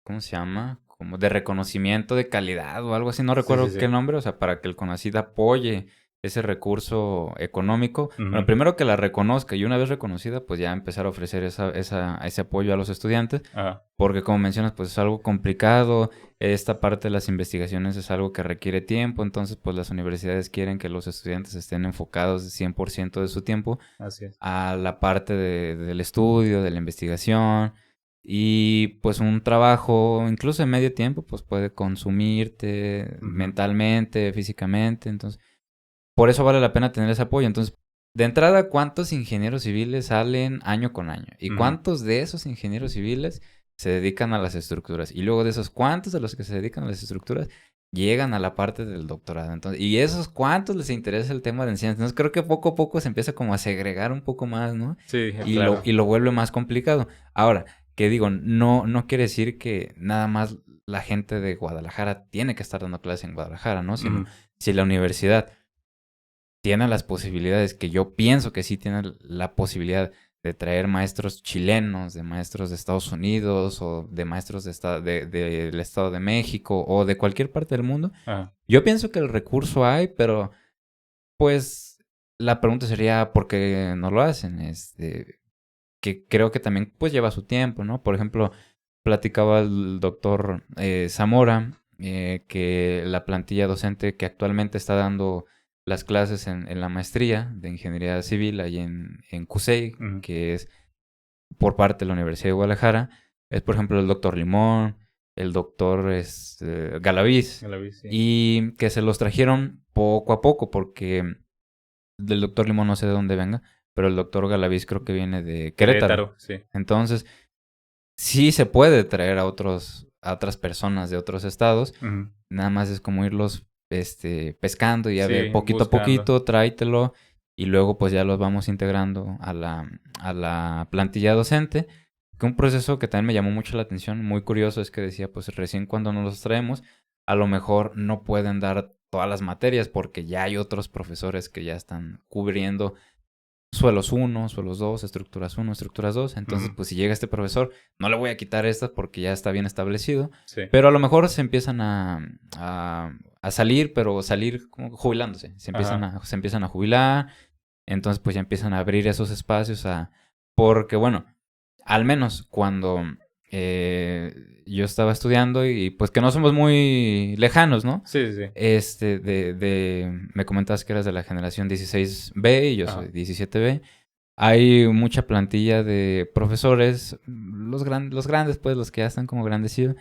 ¿cómo se llama? Como de reconocimiento de calidad o algo así, no Sí, sí, recuerdo qué sí. nombre, o sea, para que el CONACYT apoye ese recurso económico. Bueno, Ujú. primero que la reconozca y una vez reconocida, pues ya empezar a ofrecer ese apoyo a los estudiantes. Ah, Porque como mencionas, pues es algo complicado, esta parte de las investigaciones es algo que requiere tiempo, entonces pues las universidades quieren que los estudiantes estén enfocados 100% de su tiempo así es. a la parte del estudio, de la investigación y pues un trabajo incluso en medio tiempo pues puede consumirte Ujú, mentalmente, físicamente, entonces por eso vale la pena tener ese apoyo. Entonces, de entrada, ¿cuántos ingenieros civiles salen año con año? ¿Y ujú. cuántos de esos ingenieros civiles se dedican a las estructuras? Y luego de esos, ¿cuántos de los que se dedican a las estructuras llegan a la parte del doctorado? Entonces, ¿y esos cuántos les interesa el tema de enseñanza? Entonces, creo que poco a poco se empieza como a segregar un poco más, ¿no? Sí, Y claro. lo vuelve más complicado. Ahora, que digo, no quiere decir que nada más la gente de Guadalajara tiene que estar dando clases en Guadalajara, ¿no? Sino Ujú, si la universidad tiene las posibilidades, que yo pienso que sí tiene la posibilidad de traer maestros chilenos, de maestros de Estados Unidos o de maestros del Estado de México o de cualquier parte del mundo. ah, Yo pienso que el recurso hay, pero pues la pregunta sería ¿por qué no lo hacen? Que creo que también pues lleva su tiempo, ¿no? Por ejemplo, platicaba el doctor Zamora que la plantilla docente que actualmente está dando las clases en la maestría de ingeniería civil ahí en CUSEI, ujú. que es por parte de la Universidad de Guadalajara, es por ejemplo el doctor Limón, el doctor Galaviz, Ya la vi, sí. y que se los trajeron poco a poco porque del doctor Limón no sé de dónde venga, pero el doctor Galaviz creo que viene de Querétaro. Querétaro, sí. Entonces, sí se puede traer a otras personas de otros estados, Ujú. nada más es como irlos pescando y a ver Sí, poquito a buscando. poquito, tráetelo y luego pues ya los vamos integrando a a la plantilla docente, que un proceso que también me llamó mucho la atención, muy curioso, es que decía, pues recién cuando nos los traemos, a lo mejor no pueden dar todas las materias porque ya hay otros profesores que ya están cubriendo suelos 1, suelos 2, estructuras 1, estructuras 2. Entonces, pues si llega este profesor, no le voy a quitar estas porque ya está bien establecido. Sí. Pero a lo mejor se empiezan a salir, pero salir como jubilándose. Se empiezan a jubilar. Entonces, pues ya empiezan a abrir esos espacios porque, bueno, al menos cuando yo estaba estudiando y pues que no somos muy lejanos, ¿no? Sí, sí. Me comentabas que eras de la generación 16B y yo Ajá. soy 17B. Hay mucha plantilla de profesores, los grandes, pues, los que ya están como grandecidos,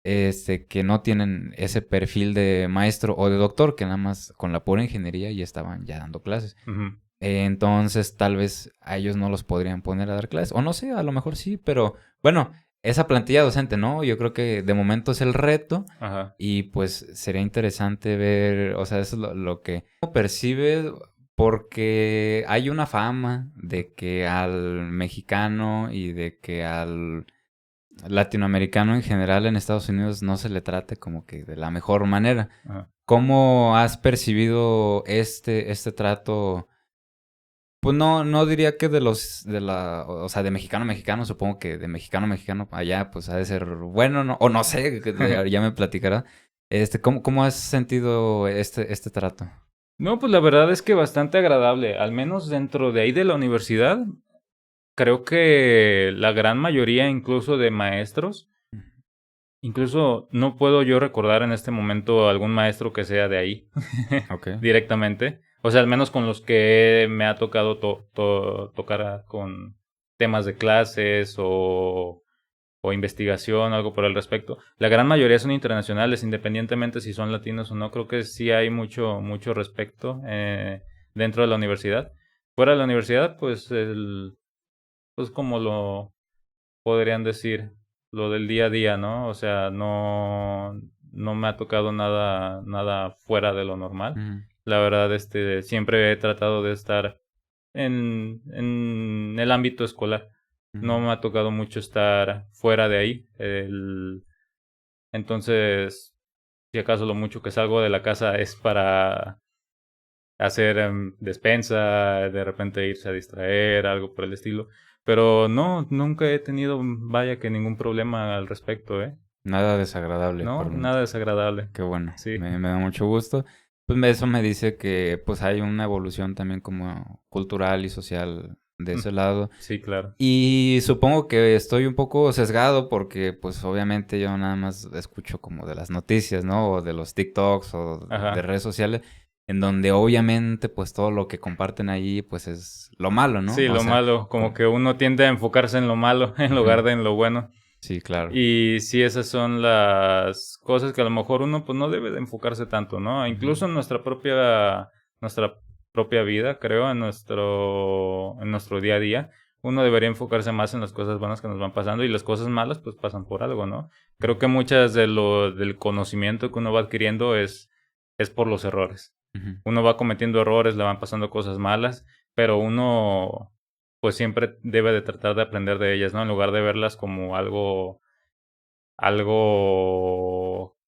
que no tienen ese perfil de maestro o de doctor, que nada más con la pura ingeniería ya estaban ya dando clases. Ujú. Entonces, tal vez a ellos no los podrían poner a dar clases. O no sé, a lo mejor sí, pero bueno, esa plantilla docente, ¿no? Yo creo que de momento es el reto. Ajá. Y pues sería interesante ver, o sea, eso es lo que uno percibe, porque hay una fama de que al mexicano y de que al latinoamericano en general en Estados Unidos no se le trate como que de la mejor manera. Ajá. ¿Cómo has percibido este trato? Pues no diría que o sea, de mexicano a mexicano, supongo que de mexicano a mexicano allá, pues ha de ser bueno, ¿no? O no sé, ya me platicará. ¿Cómo has sentido este trato? No, pues la verdad es que bastante agradable, al menos dentro de ahí de la universidad. Creo que la gran mayoría, incluso de maestros, incluso no puedo yo recordar en este momento algún maestro que sea de ahí Ok. directamente. O sea, al menos con los que me ha tocado tocar con temas de clases o investigación, algo por el respecto. La gran mayoría son internacionales, independientemente si son latinos o no. Creo que sí hay mucho respecto dentro de la universidad. Fuera de la universidad, pues como lo podrían decir, lo del día a día, ¿no? O sea, no me ha tocado nada fuera de lo normal. Ujú, La verdad, siempre he tratado de estar en el ámbito escolar. No ujú. me ha tocado mucho estar fuera de ahí. Entonces, si acaso lo mucho que salgo de la casa es para hacer despensa, de repente irse a distraer, algo por el estilo. Pero no, nunca he tenido, vaya que ningún problema al respecto, ¿eh? Nada desagradable No, por dentro. nada desagradable. Qué bueno, Sí. me da mucho gusto. Pues eso me dice que pues hay una evolución también como cultural y social de Mm, ese lado. sí, claro. Y supongo que estoy un poco sesgado porque pues obviamente yo nada más escucho como de las noticias, ¿no? O de los TikToks o de Ajá. redes sociales, en donde obviamente pues todo lo que comparten ahí pues es lo malo, ¿no? Sí, O lo sea, malo, como que uno tiende a enfocarse en lo malo en lugar ujú, de en lo bueno. sí, claro. Y sí, esas son las cosas que a lo mejor uno pues no debe de enfocarse tanto, ¿no? Ujú, Incluso en nuestra propia vida, creo, en nuestro día a día, uno debería enfocarse más en las cosas buenas que nos van pasando y las cosas malas pues pasan por algo, ¿no? Creo que muchas del conocimiento que uno va adquiriendo es por los errores. ujú, Uno va cometiendo errores, le van pasando cosas malas, pero uno pues siempre debe de tratar de aprender de ellas, ¿no? En lugar de verlas como algo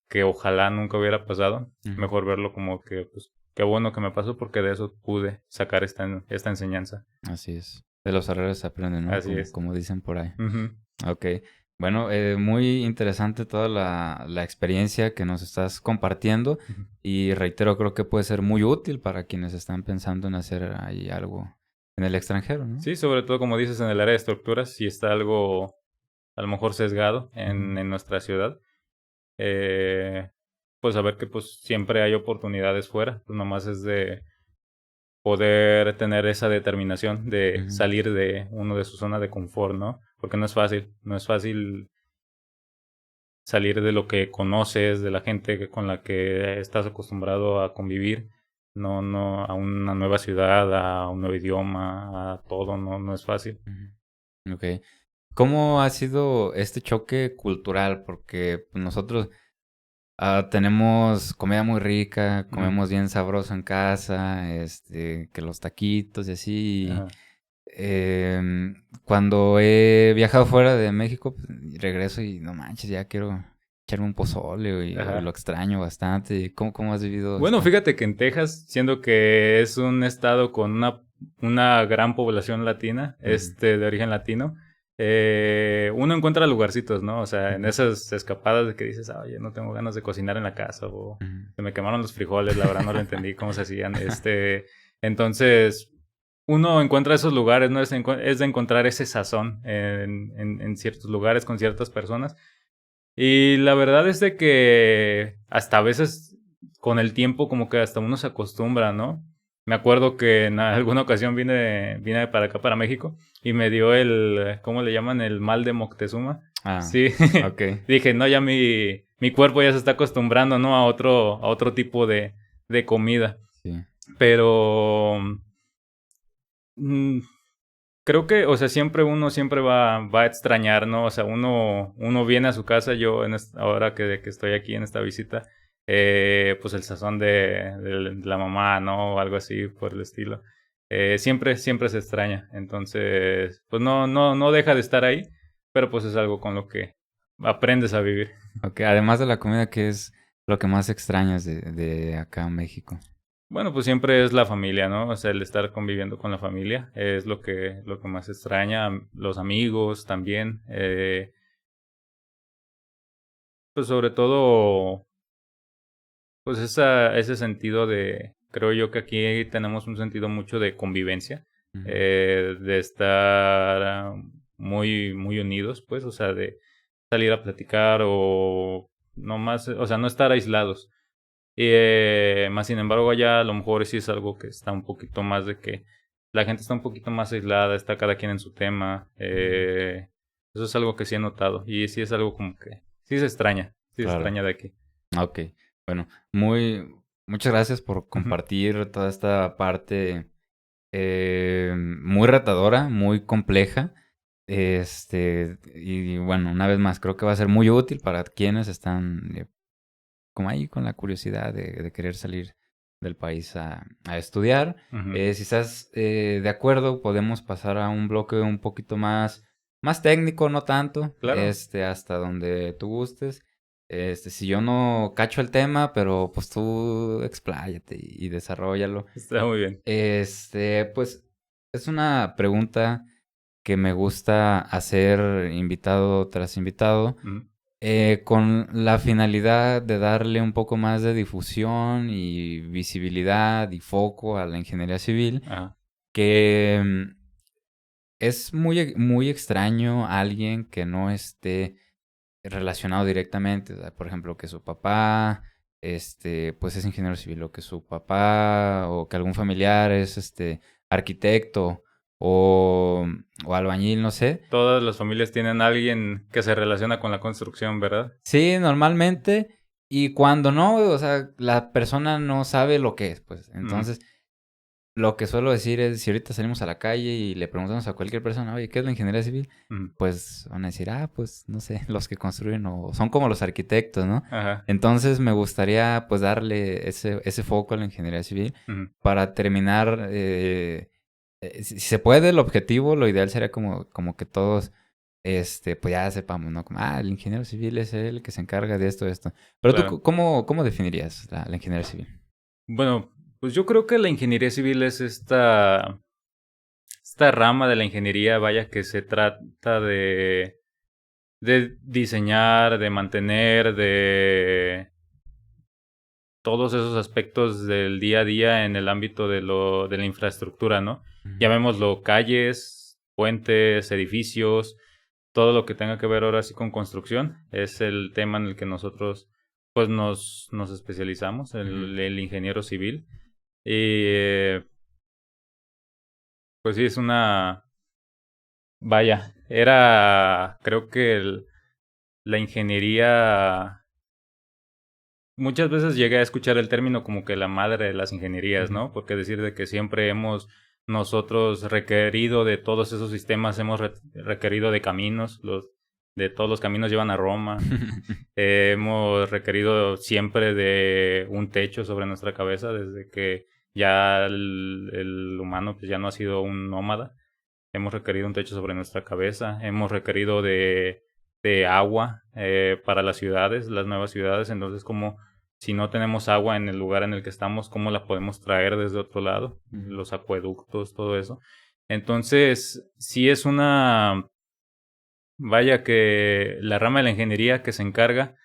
que ojalá nunca hubiera pasado, ujú. mejor verlo como que, pues, qué bueno que me pasó porque de eso pude sacar esta enseñanza. Así es. De los errores se aprende, ¿no? Así Como, es. como dicen por ahí. Ujú, Ok. Bueno, muy interesante toda la experiencia que nos estás compartiendo ujú. y reitero, creo que puede ser muy útil para quienes están pensando en hacer ahí algo en el extranjero, ¿no? Sí, sobre todo como dices en el área de estructuras, si está algo a lo mejor sesgado Ujú, en nuestra ciudad, eh, pues saber que pues siempre hay oportunidades fuera, pues nomás es de poder tener esa determinación de ujú, salir de uno de su zona de confort, ¿no? Porque no es fácil salir de lo que conoces, de la gente con la que estás acostumbrado a convivir, no, a una nueva ciudad, a un nuevo idioma, a todo, no es fácil. ujú. Ok. ¿Cómo ha sido este choque cultural? Porque pues, nosotros tenemos comida muy rica, Ujú, comemos bien sabroso en casa, que los taquitos y así. ajá, cuando he viajado fuera de México, pues, regreso y no manches, ya quiero echarme un pozole y Ajá. lo extraño bastante. ¿Cómo has vivido Bueno, esta? fíjate que en Texas, siendo que es un estado con una gran población latina, Ujú, de origen latino, uno encuentra lugarcitos, ¿no? O sea, en ujú, esas escapadas de que dices, oye, no tengo ganas de cocinar en la casa, o ujú. se me quemaron los frijoles, la verdad no lo entendí cómo se hacían. Entonces, uno encuentra esos lugares, ¿no? Es de encontrar ese sazón en ciertos lugares con ciertas personas. Y la verdad es de que hasta a veces con el tiempo como que hasta uno se acostumbra, ¿no? Me acuerdo que en alguna ocasión vine para acá, para México, y me dio ¿cómo le llaman? El mal de Moctezuma. Ah, Sí, ok. dije, no, ya mi cuerpo ya se está acostumbrando, ¿no? A otro tipo de comida. Sí. Pero mm, creo que, o sea, siempre va a extrañar, ¿no? O sea, uno viene a su casa, yo ahora que estoy aquí en esta visita, pues el sazón de la mamá, ¿no? O algo así por el estilo. Siempre se extraña. Entonces, pues no deja de estar ahí, pero pues es algo con lo que aprendes a vivir. Ok, además de la comida, ¿qué es lo que más extrañas de acá en México? Bueno, pues siempre es la familia, ¿no? O sea, el estar conviviendo con la familia es lo que más extraña. Los amigos también. Pues sobre todo, pues ese sentido creo yo que aquí tenemos un sentido mucho de convivencia, Ujú. de estar muy unidos, pues, o sea, de salir a platicar o no más, o sea, no estar aislados. Y más sin embargo, allá a lo mejor sí es algo que está un poquito más de que la gente está un poquito más aislada, está cada quien en su tema. Eso es algo que sí he notado y sí es algo como que sí se Claro. extraña de aquí. Ok. Bueno, muchas gracias por Ujú. compartir toda esta parte muy retadora, muy compleja. Y bueno, una vez más, creo que va a ser muy útil para quienes están como ahí con la curiosidad de querer salir del país a estudiar. Ujú. Si estás de acuerdo, podemos pasar a un bloque un poquito más técnico, no tanto, Claro, hasta donde tú gustes. Si yo no cacho el tema, pero pues tú expláyate y desarrollalo. está muy bien. Pues es una pregunta que me gusta hacer invitado tras invitado, Ujú. con la finalidad de darle un poco más de difusión y visibilidad y foco a la ingeniería civil, Ajá. que es muy extraño alguien que no esté relacionado directamente, o sea, por ejemplo, que su papá, pues es ingeniero civil, o que su papá, o que algún familiar es, arquitecto, o, o albañil, no sé. Todas las familias tienen a alguien que se relaciona con la construcción, ¿verdad? Sí, normalmente, y cuando no, o sea, la persona no sabe lo que es, pues, Ujú. entonces, lo que suelo decir es, si ahorita salimos a la calle y le preguntamos a cualquier persona: "Oye, ¿qué es la ingeniería civil?", Ujú. pues van a decir: "Ah, pues no sé, los que construyen o son como los arquitectos", ¿no? Ajá. Entonces me gustaría pues darle ese foco a la ingeniería civil Ujú. para terminar, si se puede, el objetivo, lo ideal sería como que todos, pues ya sepamos, ¿no? Como, el ingeniero civil es el que se encarga de esto, esto. Pero tú, Claro. ¿cómo definirías la ingeniería civil? Bueno, pues yo creo que la ingeniería civil es esta rama de la ingeniería, vaya, que se trata de diseñar, de mantener, de todos esos aspectos del día a día en el ámbito de la infraestructura, ¿no? Ujú, Llamémoslo calles, puentes, edificios, todo lo que tenga que ver ahora sí con construcción, es el tema en el que nosotros pues nos especializamos, ujú. el ingeniero civil. Y pues sí, es vaya, creo que la ingeniería, muchas veces llegué a escuchar el término como que la madre de las ingenierías, Ujú. ¿no? Porque decir de que siempre hemos nosotros requerido de todos esos sistemas, hemos requerido de caminos, de todos los caminos llevan a Roma. Hemos requerido siempre de un techo sobre nuestra cabeza desde que ya el humano pues ya no ha sido un nómada. hemos requerido un techo sobre nuestra cabeza, hemos requerido de agua para las ciudades, las nuevas ciudades. Entonces, como si no tenemos agua en el lugar en el que estamos, ¿cómo la podemos traer desde otro lado? Los acueductos, todo eso. Entonces, sí es vaya que la rama de la ingeniería que se encarga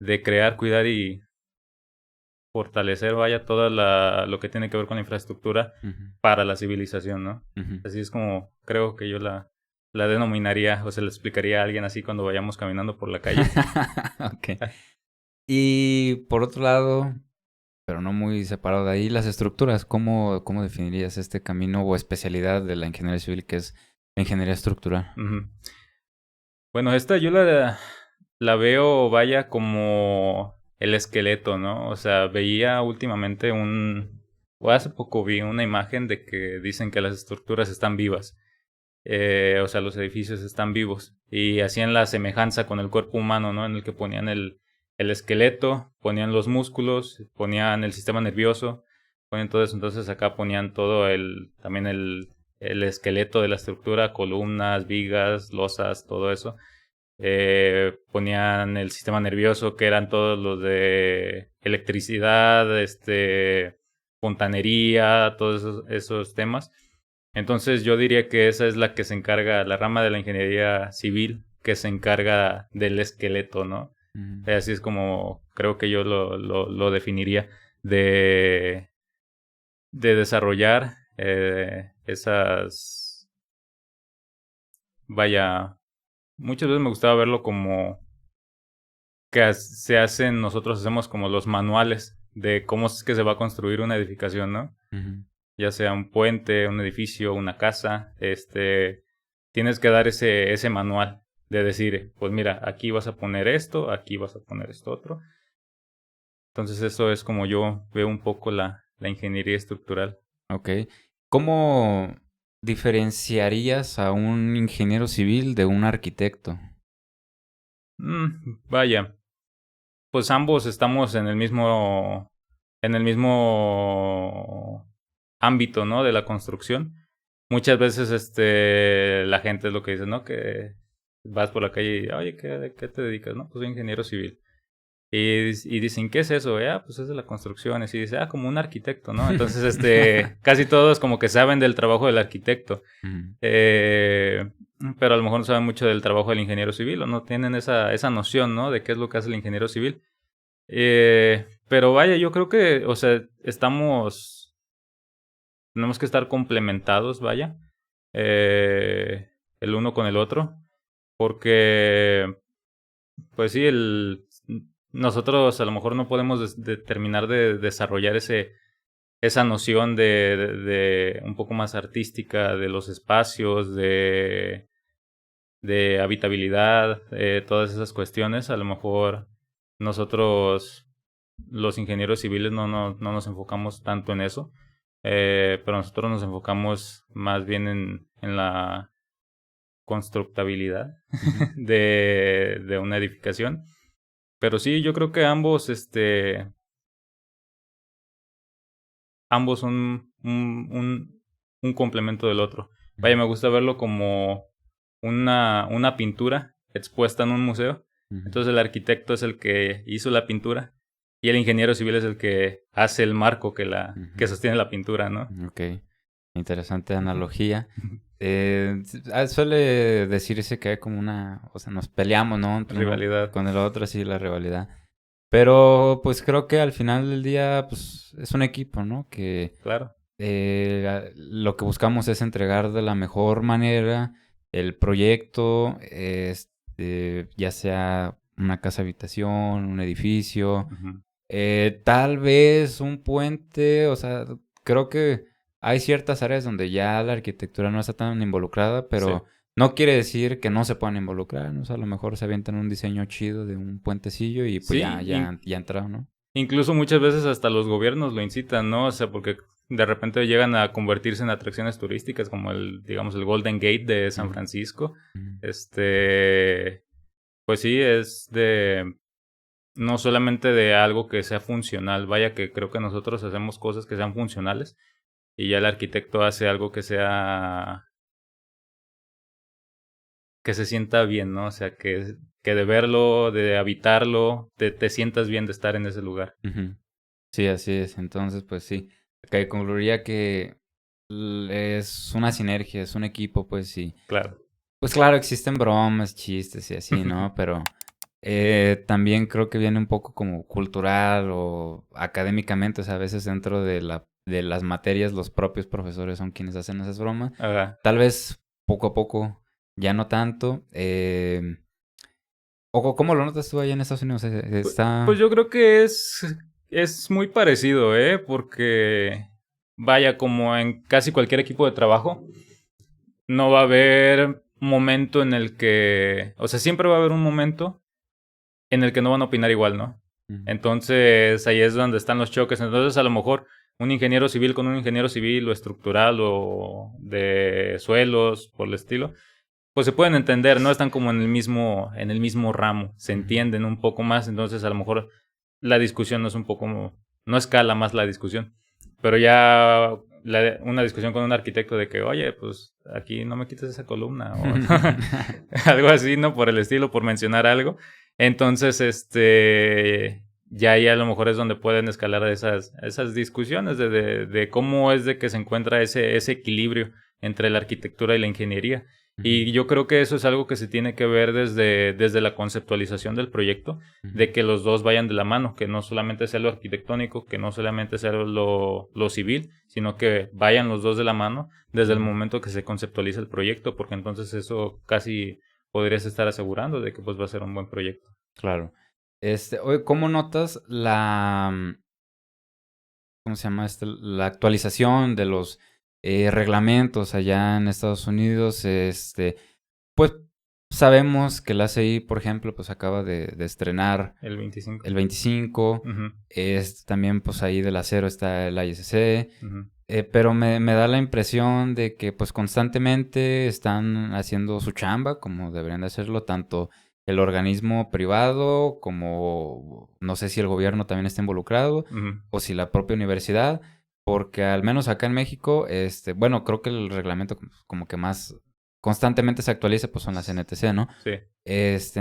de crear, cuidar y fortalecer, vaya, lo que tiene que ver con la infraestructura para la civilización, ¿no? Así es como creo que yo la denominaría o se le explicaría a alguien así cuando vayamos caminando por la calle. Ok. Y por otro lado, pero no muy separado de ahí, las estructuras. ¿Cómo definirías este camino o especialidad de la ingeniería civil que es la ingeniería estructural? Bueno, esta yo la veo, vaya, como el esqueleto, ¿no? O sea, veía últimamente o hace poco vi una imagen de que dicen que las estructuras están vivas. O sea, los edificios están vivos. Y hacían la semejanza con el cuerpo humano, ¿no? En el que ponían el esqueleto, ponían los músculos, ponían el sistema nervioso, ponían todo eso. Entonces acá ponían todo también el esqueleto de la estructura, columnas, vigas, losas, todo eso. Ponían el sistema nervioso, que eran todos los de electricidad, fontanería, todos esos temas. Entonces yo diría que esa es la que se encarga, la rama de la ingeniería civil que se encarga del esqueleto, ¿no? Así es como creo que yo lo definiría, de desarrollar esas, vaya, muchas veces me gustaba verlo como que nosotros hacemos como los manuales de cómo es que se va a construir una edificación, ¿no? Ya sea un puente, un edificio, una casa, tienes que dar ese manual de decir, pues mira, aquí vas a poner esto, aquí vas a poner esto otro. Entonces eso es como yo veo un poco la ingeniería estructural. Ok. ¿Cómo diferenciarías a un ingeniero civil de un arquitecto? Vaya, pues ambos estamos en el mismo ámbito, ¿no? De la construcción. Muchas veces la gente es lo que dice, ¿no? Que vas por la calle y, oye, ¿qué te dedicas? No, pues soy ingeniero civil. Y dicen, ¿qué es eso? Pues es de la construcción. Y dice, como un arquitecto, ¿no? Entonces, casi todos como que saben del trabajo del arquitecto. Pero a lo mejor no saben mucho del trabajo del ingeniero civil o no tienen esa noción, ¿no? De qué es lo que hace el ingeniero civil. Pero vaya, yo creo que, o sea, tenemos que estar complementados, vaya, el uno con el otro, porque, pues sí, nosotros a lo mejor no podemos terminar de desarrollar esa noción de un poco más artística de los espacios, de habitabilidad, todas esas cuestiones. A lo mejor nosotros, los ingenieros civiles, no nos enfocamos tanto en eso. Pero nosotros nos enfocamos más bien en la constructabilidad de una edificación. Pero sí, yo creo que ambos son un complemento del otro. Vaya, me gusta verlo como una pintura expuesta en un museo. Entonces el arquitecto es el que hizo la pintura y el ingeniero civil es el que hace el marco que sostiene la pintura, ¿no? Ok, interesante analogía. Suele decirse que hay como o sea, nos peleamos, ¿no? Rivalidad. Con el otro, sí, la rivalidad. Pero pues creo que al final del día, pues es un equipo, ¿no? Que claro. Lo que buscamos es entregar de la mejor manera el proyecto, ya sea una casa habitación, un edificio, tal vez un puente. O sea, creo que hay ciertas áreas donde ya la arquitectura no está tan involucrada, pero no quiere decir que no se puedan involucrar, ¿no? O sea, a lo mejor se avientan un diseño chido de un puentecillo y pues ya entraron, ¿no? Incluso muchas veces hasta los gobiernos lo incitan, ¿no? O sea, porque de repente llegan a convertirse en atracciones turísticas como digamos, el Golden Gate de San Francisco. Pues sí, es no solamente de algo que sea funcional, vaya que creo que nosotros hacemos cosas que sean funcionales y ya el arquitecto hace algo que sea que se sienta bien, ¿no? O sea, que de verlo, de habitarlo, te sientas bien de estar en ese lugar. Ujú. Sí, así es. Entonces, pues sí, que concluiría que es una sinergia, es un equipo, pues sí. Claro. Pues claro, existen bromas, chistes y así, ¿no? Pero también creo que viene un poco como cultural o académicamente, o sea, a veces dentro de de las materias los propios profesores son quienes hacen esas bromas. Ajá. Tal vez poco a poco, ya no tanto. ¿O cómo lo notas tú allá en Estados Unidos? Pues Está... yo creo que es muy parecido, ¿eh? Porque, vaya, como en casi cualquier equipo de trabajo, no va a haber momento en el que, o sea, siempre va a haber un momento en el que no van a opinar igual, ¿no? Ujú, Entonces ahí es donde están los choques. Entonces a lo mejor un ingeniero civil con un ingeniero civil o estructural o de suelos por el estilo, pues se pueden entender, no están como en el mismo ramo, se ujú. entienden un poco más, entonces a lo mejor la discusión no es un poco, no escala más la discusión, pero ya una discusión con un arquitecto de que, oye, pues aquí no me quites esa columna o algo así, ¿no? Por el estilo, por mencionar algo. Entonces, ya ahí a lo mejor es donde pueden escalar esas discusiones de cómo es de que se encuentra ese equilibrio entre la arquitectura y la ingeniería. Ujú, Y yo creo que eso es algo que se tiene que ver desde la conceptualización del proyecto, ujú. de que los dos vayan de la mano, que no solamente sea lo arquitectónico, que no solamente sea lo civil, sino que vayan los dos de la mano desde el Ujú. momento que se conceptualiza el proyecto, porque entonces eso casi podrías estar asegurando de que pues va a ser un buen proyecto. Claro. Oye, ¿cómo notas ¿cómo se llama este? La actualización de los reglamentos allá en Estados Unidos? Pues sabemos que la ACI, por ejemplo, pues acaba de estrenar El 25. el 25. Ujú, También, pues ahí del acero está el ISC. ujú, Pero me da la impresión de que pues constantemente están haciendo su chamba como deberían de hacerlo tanto el organismo privado como no sé si el gobierno también está involucrado ujú. o si la propia universidad, porque al menos acá en México, bueno, creo que el reglamento como que más constantemente se actualiza pues son las NTC, ¿no? Sí.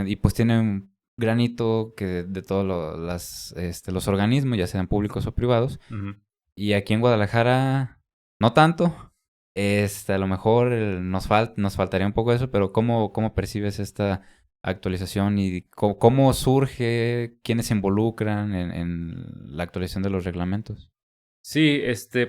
Y pues tiene un granito que de todos los organismos, ya sean públicos o privados, Ujú. y aquí en Guadalajara, no tanto. A lo mejor nos faltaría un poco eso, pero ¿cómo percibes esta actualización y cómo surge, quiénes se involucran en la actualización de los reglamentos? Sí,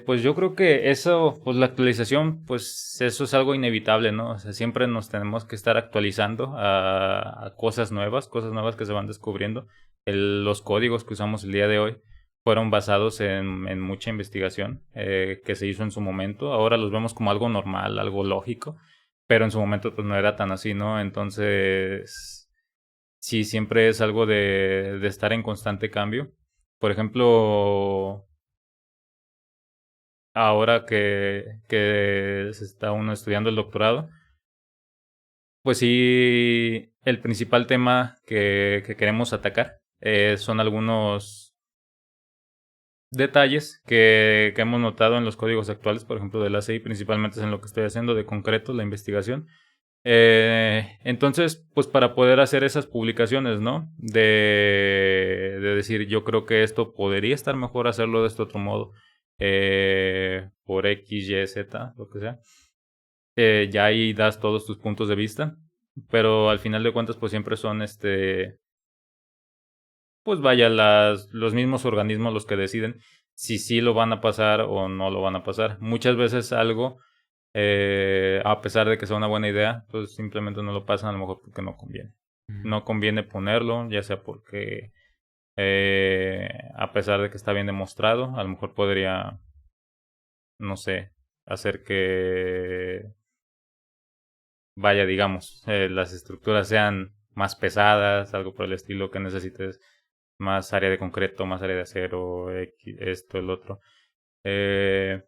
pues yo creo que eso, pues la actualización, pues eso es algo inevitable, ¿no? O sea, siempre nos tenemos que estar actualizando a cosas nuevas que se van descubriendo. Los códigos que usamos el día de hoy fueron basados en mucha investigación que se hizo en su momento. Ahora los vemos como algo normal, algo lógico, pero en su momento pues no era tan así, ¿no? Entonces, sí, siempre es algo de estar en constante cambio. Por ejemplo, ahora que se está uno estudiando el doctorado, pues sí, el principal tema que queremos atacar son algunos detalles que hemos notado en los códigos actuales, por ejemplo, de la CI, principalmente es en lo que estoy haciendo de concreto, la investigación. Entonces, pues para poder hacer esas publicaciones, ¿no? De decir, yo creo que esto podría estar mejor hacerlo de este otro modo, por X, Y, Z, lo que sea. Ya ahí das todos tus puntos de vista, pero al final de cuentas, pues siempre son, pues vaya, los mismos organismos los que deciden si sí lo van a pasar o no lo van a pasar. Muchas veces algo a pesar de que sea una buena idea, pues simplemente no lo pasan a lo mejor porque no conviene. Ujú, No conviene ponerlo, ya sea porque a pesar de que está bien demostrado, a lo mejor podría, no sé, hacer que, vaya, digamos, las estructuras sean más pesadas, algo por el estilo que necesites más área de concreto, más área de acero, esto, el otro. Eh,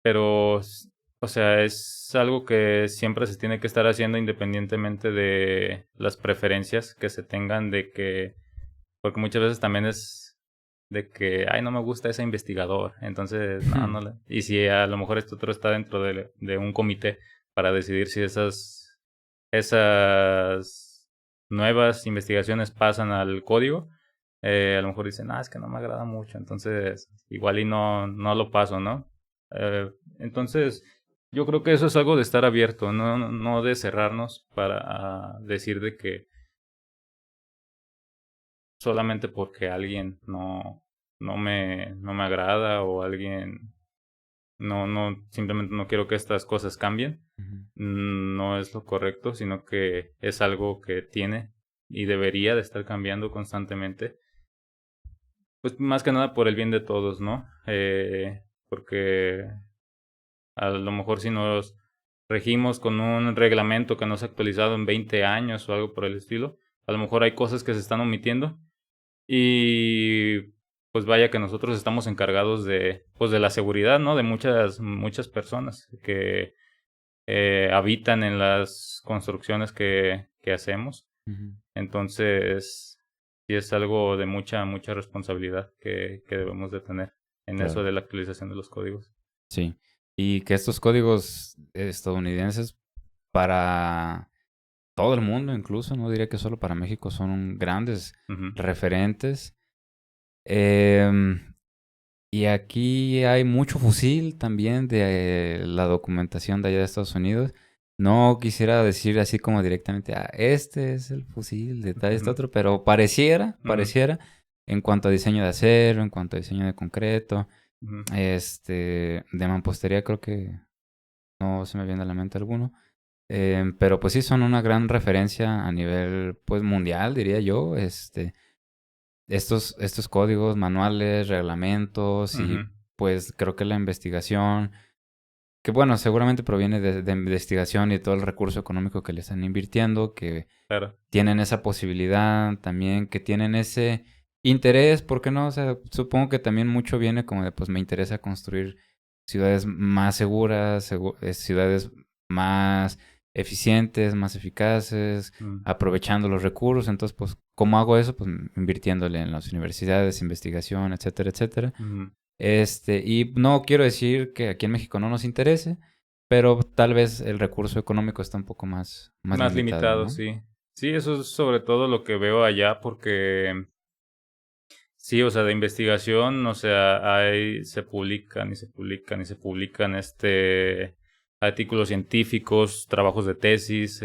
pero, o sea, es algo que siempre se tiene que estar haciendo independientemente de las preferencias que se tengan de que, porque muchas veces también es de que, ay, no me gusta ese investigador, entonces, no, no, y si a lo mejor este otro está dentro de un comité para decidir si esas esas nuevas investigaciones pasan al código, a lo mejor dicen, es que no me agrada mucho, entonces igual y no lo paso, ¿no? Entonces, yo creo que eso es algo de estar abierto, no de cerrarnos para decir de que solamente porque alguien no me agrada o alguien simplemente no quiero que estas cosas cambien, no es lo correcto, sino que es algo que tiene y debería de estar cambiando constantemente. Pues más que nada por el bien de todos, ¿no? Porque a lo mejor si nos regimos con un reglamento que no se ha actualizado en 20 años o algo por el estilo, a lo mejor hay cosas que se están omitiendo y pues vaya que nosotros estamos encargados pues de la seguridad, ¿no? De muchas personas que habitan en las construcciones que hacemos. Entonces, sí es algo de mucha responsabilidad que debemos de tener en eso de la actualización de los códigos. Sí, y que estos códigos estadounidenses para todo el mundo incluso, no diría que solo para México, son grandes referentes. Y aquí hay mucho fusil también de la documentación de allá de Estados Unidos. No quisiera decir así como directamente, este es el fusil de tal y este otro, pero pareciera, en cuanto a diseño de acero, en cuanto a diseño de concreto, de mampostería creo que no se me viene a la mente alguno. Pero pues sí son una gran referencia a nivel pues mundial, diría yo. Estos códigos, manuales, reglamentos y pues creo que la investigación, que bueno, seguramente proviene de investigación y todo el recurso económico que le están invirtiendo, que tienen esa posibilidad también, que tienen ese interés, ¿por qué no? O sea, supongo que también mucho viene como de pues me interesa construir ciudades más seguras, ciudades más eficientes, más eficaces, aprovechando los recursos. Entonces, pues, ¿cómo hago eso? Pues invirtiéndole en las universidades, investigación, etcétera, etcétera. Y no quiero decir que aquí en México no nos interese, pero tal vez el recurso económico está un poco más limitado, ¿no? Sí. Sí, eso es sobre todo lo que veo allá porque sí, o sea, de investigación, o sea, se publican artículos científicos, trabajos de tesis,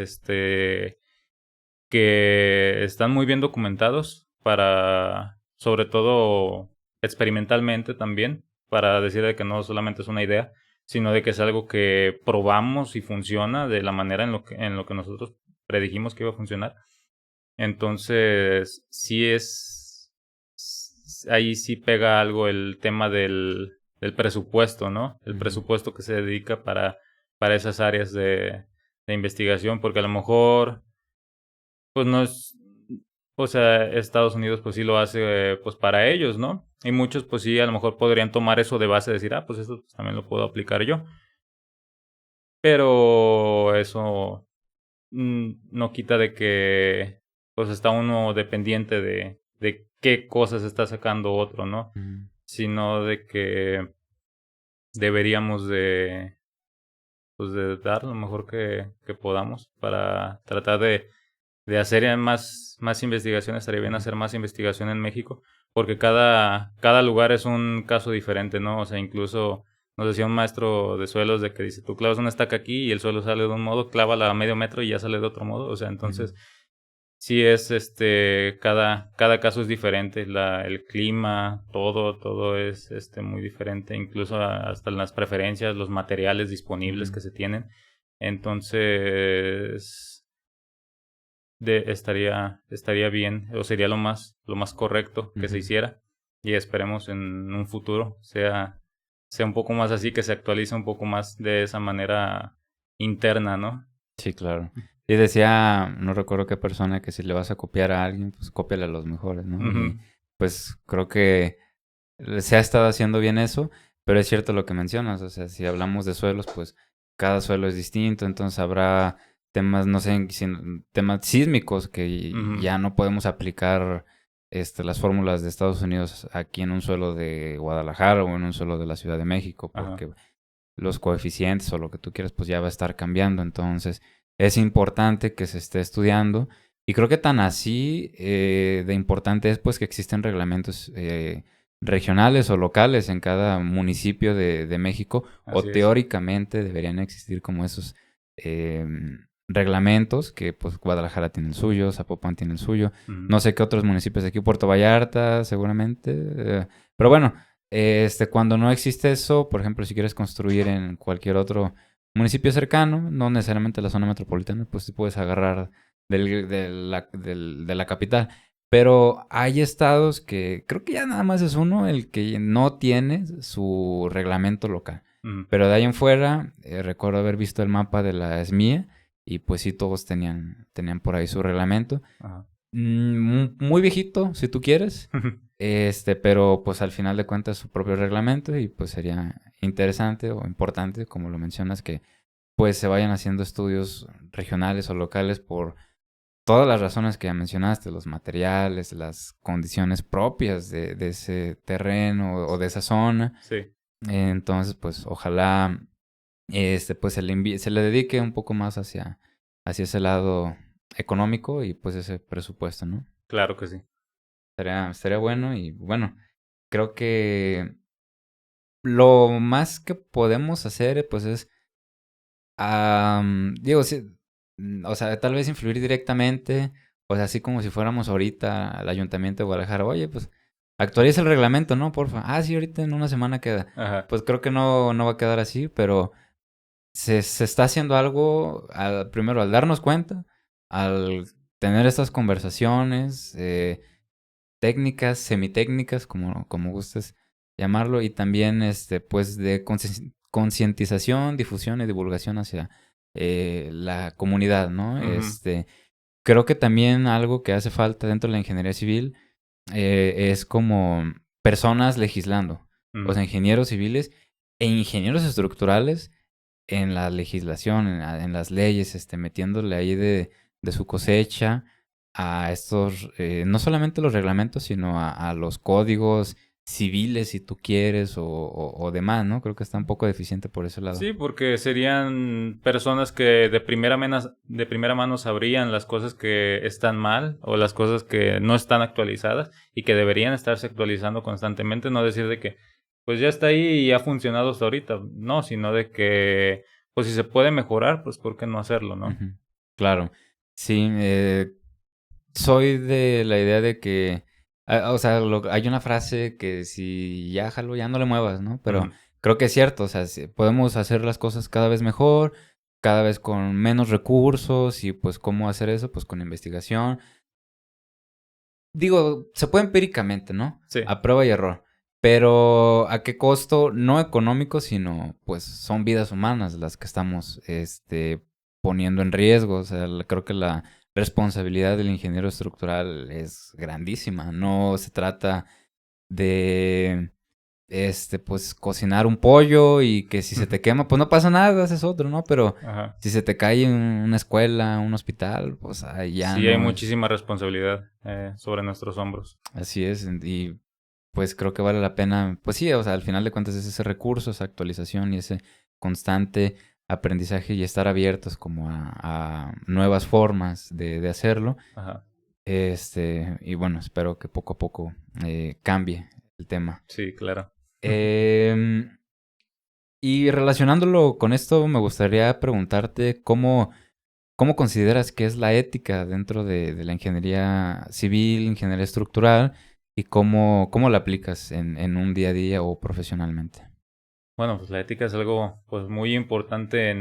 que están muy bien documentados sobre todo experimentalmente también, para decir de que no solamente es una idea, sino de que es algo que probamos y funciona de la manera en lo que nosotros predijimos que iba a funcionar. Entonces, ahí sí pega algo el tema del presupuesto, ¿no? El presupuesto que se dedica para esas áreas de investigación, porque a lo mejor, pues no es, o sea, Estados Unidos pues sí lo hace pues para ellos, ¿no? Y muchos pues sí a lo mejor podrían tomar eso de base y decir, pues eso pues, también lo puedo aplicar yo. Pero eso no quita de que pues está uno dependiente de qué cosas está sacando otro, ¿no? Sino de que deberíamos de pues de dar lo mejor que podamos para tratar de hacer más investigaciones. Estaría bien hacer más investigación en México, porque cada lugar es un caso diferente, ¿no? O sea, incluso nos decía un maestro de suelos de que dice, tú clavas una estaca aquí y el suelo sale de un modo, clávala a medio metro y ya sale de otro modo. O sea, entonces sí es cada caso es diferente, el clima, todo es muy diferente, incluso hasta las preferencias, los materiales disponibles que se tienen. Entonces estaría bien, o sería lo más correcto que se hiciera, y esperemos en un futuro sea un poco más así, que se actualice un poco más de esa manera interna, ¿no? Sí, claro. Y decía, no recuerdo qué persona, que si le vas a copiar a alguien, pues cópiale a los mejores, ¿no? Y pues creo que se ha estado haciendo bien eso, pero es cierto lo que mencionas, o sea, si hablamos de suelos, pues cada suelo es distinto, entonces habrá temas, no sé, temas sísmicos que ya no podemos aplicar las fórmulas de Estados Unidos aquí en un suelo de Guadalajara o en un suelo de la Ciudad de México, porque los coeficientes o lo que tú quieras, pues ya va a estar cambiando. Entonces, es importante que se esté estudiando. Y creo que tan así de importante es pues que existen reglamentos regionales o locales en cada municipio de México, o Así es. teóricamente deberían existir como esos eh, reglamentos, que pues Guadalajara tiene el suyo, Zapopan tiene el suyo, Ujú. no sé qué otros municipios de aquí, Puerto Vallarta seguramente, pero bueno, cuando no existe eso, por ejemplo, si quieres construir en cualquier otro municipio cercano, no necesariamente la zona metropolitana, pues te puedes agarrar de la capital. Pero hay estados que creo que ya nada más es uno el que no tiene su reglamento local. Ujú. Pero de ahí en fuera, recuerdo haber visto el mapa de la SMIE y pues sí, todos tenían por ahí su reglamento. Ajá. Muy viejito, si tú quieres. Pero pues al final de cuentas su propio reglamento y pues sería interesante o importante, como lo mencionas, que pues se vayan haciendo estudios regionales o locales por todas las razones que ya mencionaste, los materiales, las condiciones propias de ese terreno o de esa zona. Sí, Entonces, pues ojalá pues se le dedique un poco más hacia ese lado económico y pues ese presupuesto, ¿no? claro que sí. Estaría bueno y bueno, creo que lo más que podemos hacer pues es, digo, sí, o sea, tal vez influir directamente, o sea, así como si fuéramos ahorita al Ayuntamiento de Guadalajara, oye, pues actualiza el reglamento, ¿no? Porfa. Ah, sí, ahorita en una semana queda. Ajá. Pues creo que no va a quedar así, pero se está haciendo algo, primero al darnos cuenta, al tener estas conversaciones técnicas, semitécnicas, como gustes llamarlo, y también pues de concientización, difusión y divulgación hacia la comunidad, ¿no? Ujú. Creo que también algo que hace falta dentro de la ingeniería civil es como personas legislando, o Ujú. sea, ingenieros civiles e ingenieros estructurales en la legislación, en las leyes, metiéndole ahí de su cosecha a estos, no solamente los reglamentos, sino a los códigos civiles, si tú quieres, o demás, ¿no? Creo que está un poco deficiente por ese lado. Sí, porque serían personas que de primera mano sabrían las cosas que están mal o las cosas que no están actualizadas y que deberían estarse actualizando constantemente, no decir de que pues ya está ahí y ha funcionado hasta ahorita, no, sino de que pues si se puede mejorar, pues ¿por qué no hacerlo, no? Ujú. Claro. Sí, soy de la idea de que, o sea, hay una frase que si ya jalo, ya no le muevas, ¿no? Pero Ujú. creo que es cierto, o sea, podemos hacer las cosas cada vez mejor, cada vez con menos recursos y pues cómo hacer eso, pues con investigación. Digo, se puede empíricamente, ¿no? Sí, A prueba y error. Pero ¿a qué costo? No económico, sino pues son vidas humanas las que estamos poniendo en riesgo. O sea, creo que la responsabilidad del ingeniero estructural es grandísima. No se trata de pues cocinar un pollo y que si se te quema, pues no pasa nada, haces otro, ¿no? Pero ajá. si se te cae en una escuela, un hospital, pues ahí ya Sí hay no es. muchísima responsabilidad sobre nuestros hombros. Así es, y pues creo que vale la pena, pues sí, o sea, al final de cuentas es ese recurso, esa actualización y ese constante aprendizaje y estar abiertos como a nuevas formas de hacerlo. Ajá. Y bueno, espero que poco a poco cambie el tema. Sí, claro. Em, y relacionándolo con esto, me gustaría preguntarte cómo consideras que es la ética dentro de la ingeniería civil, ingeniería estructural, y cómo la aplicas en un día a día o profesionalmente. Bueno, pues la ética es algo pues muy importante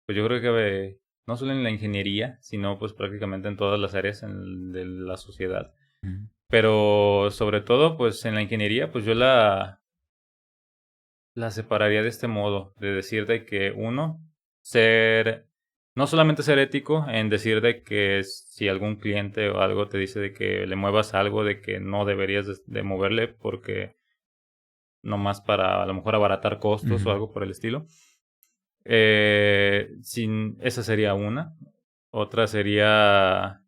pues yo creo que no solo en la ingeniería, sino pues prácticamente en todas las áreas de la sociedad. Ujú, Pero sobre todo pues en la ingeniería pues yo la separaría de este modo, de decir de que uno, no solamente ser ético en decir de que si algún cliente o algo te dice de que le muevas algo, de que no deberías de moverle porque nomás para a lo mejor abaratar costos o ujú, algo por el estilo. Esa sería una. Otra sería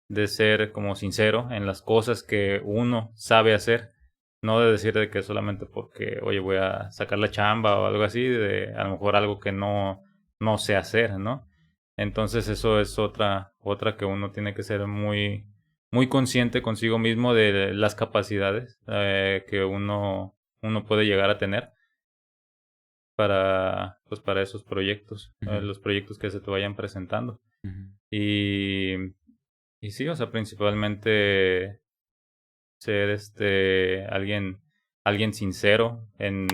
de ser como sincero en las cosas que uno sabe hacer. No de decir de que solamente porque, oye, voy a sacar la chamba o algo así, de a lo mejor algo que no sé hacer, ¿no? Entonces eso es otra que uno tiene que ser muy, muy consciente consigo mismo de las capacidades que uno puede llegar a tener para esos proyectos, los proyectos que se te vayan presentando. Ujú. Y, y sí, o sea, principalmente ser alguien sincero en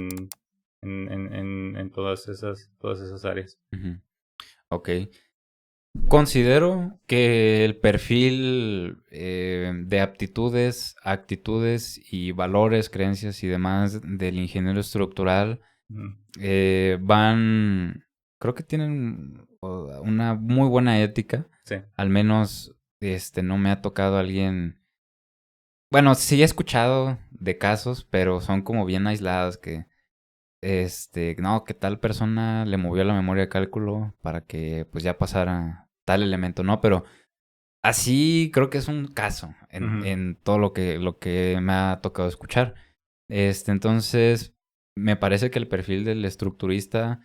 todas esas áreas. Ujú. Ok. Considero que el perfil de aptitudes, actitudes y valores, creencias y demás del ingeniero estructural Ujú. creo que tienen una muy buena ética. Sí. Al menos no me ha tocado alguien. Bueno, sí he escuchado de casos, pero son como bien aislados que no, que tal persona le movió la memoria de cálculo para que pues ya pasara tal elemento, ¿no? Pero así creo que es un caso Ujú. en todo lo que me ha tocado escuchar. Entonces, me parece que el perfil del estructurista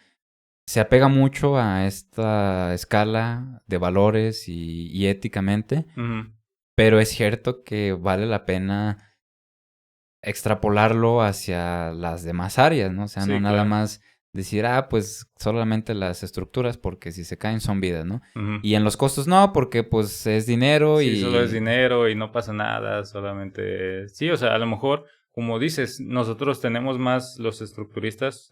se apega mucho a esta escala de valores y éticamente, Ujú. pero es cierto que vale la pena extrapolarlo hacia las demás áreas, ¿no? O sea, no Sí, nada claro. más decir, pues solamente las estructuras porque si se caen son vidas, ¿no? Ujú. Y en los costos no, porque pues es dinero Sí, solo es y... dinero y no pasa nada, solamente... Sí, o sea, a lo mejor, como dices, nosotros tenemos más los estructuristas,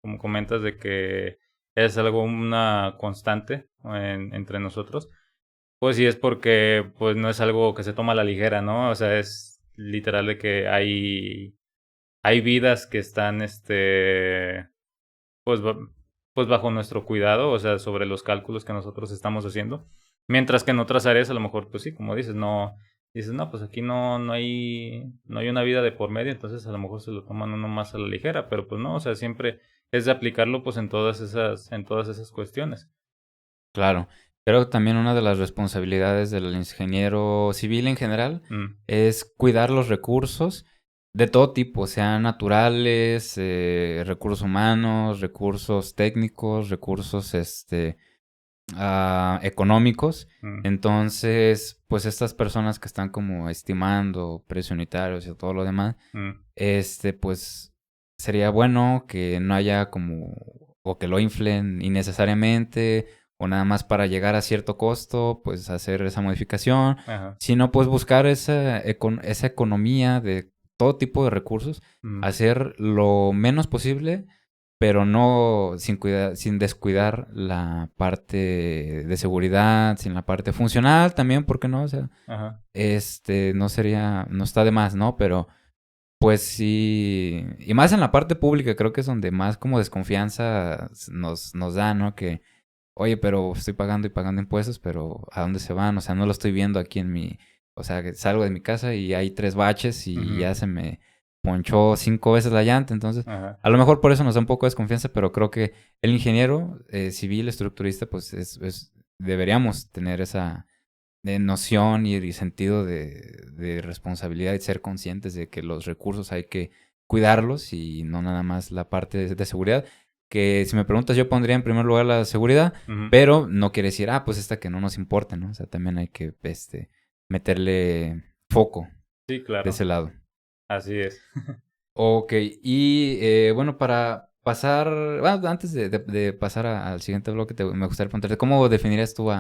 como comentas, de que es algo, una constante entre nosotros. Pues sí, es porque pues no es algo que se toma a la ligera, ¿no? O sea, es literal de que hay vidas que están, pues, pues bajo nuestro cuidado, o sea, sobre los cálculos que nosotros estamos haciendo. Mientras que en otras áreas a lo mejor, pues sí, como dices, no, pues aquí no hay una vida de por medio, entonces a lo mejor se lo toman uno más a la ligera, pero pues no, o sea, siempre es de aplicarlo pues en todas esas cuestiones. Claro, creo que también una de las responsabilidades del ingeniero civil en general Mm. es cuidar los recursos de todo tipo, sean naturales, recursos humanos, recursos técnicos, recursos económicos. Mm. Entonces, pues estas personas que están como estimando precios unitarios y todo lo demás, Mm. pues sería bueno que no haya como, o que lo inflen innecesariamente, o nada más para llegar a cierto costo, pues hacer esa modificación, Ajá. sino pues buscar esa economía de todo tipo de recursos, Mm. hacer lo menos posible pero no sin descuidar la parte de seguridad, sin la parte funcional también, ¿por qué no? O sea, Ajá. no está de más, ¿no? Pero pues sí, y más en la parte pública creo que es donde más como desconfianza nos da, ¿no? Que, oye, pero estoy pagando y pagando impuestos, pero ¿a dónde se van? O sea, no lo estoy viendo aquí o sea, que salgo de mi casa y hay 3 baches y Ujú. ya se me ponchó 5 veces la llanta, entonces Ajá. a lo mejor por eso nos da un poco de desconfianza, pero creo que el ingeniero civil, estructurista, pues deberíamos tener esa noción y sentido de responsabilidad y ser conscientes de que los recursos hay que cuidarlos y no nada más la parte de seguridad. Que si me preguntas, yo pondría en primer lugar la seguridad, Ujú. pero no quiere decir, pues esta que no nos importe, ¿no? O sea, también hay que meterle foco Sí, de claro. ese lado. Así es. Ok, y bueno, para pasar, bueno, antes de pasar al siguiente bloque, me gustaría preguntarte, ¿cómo definirías tú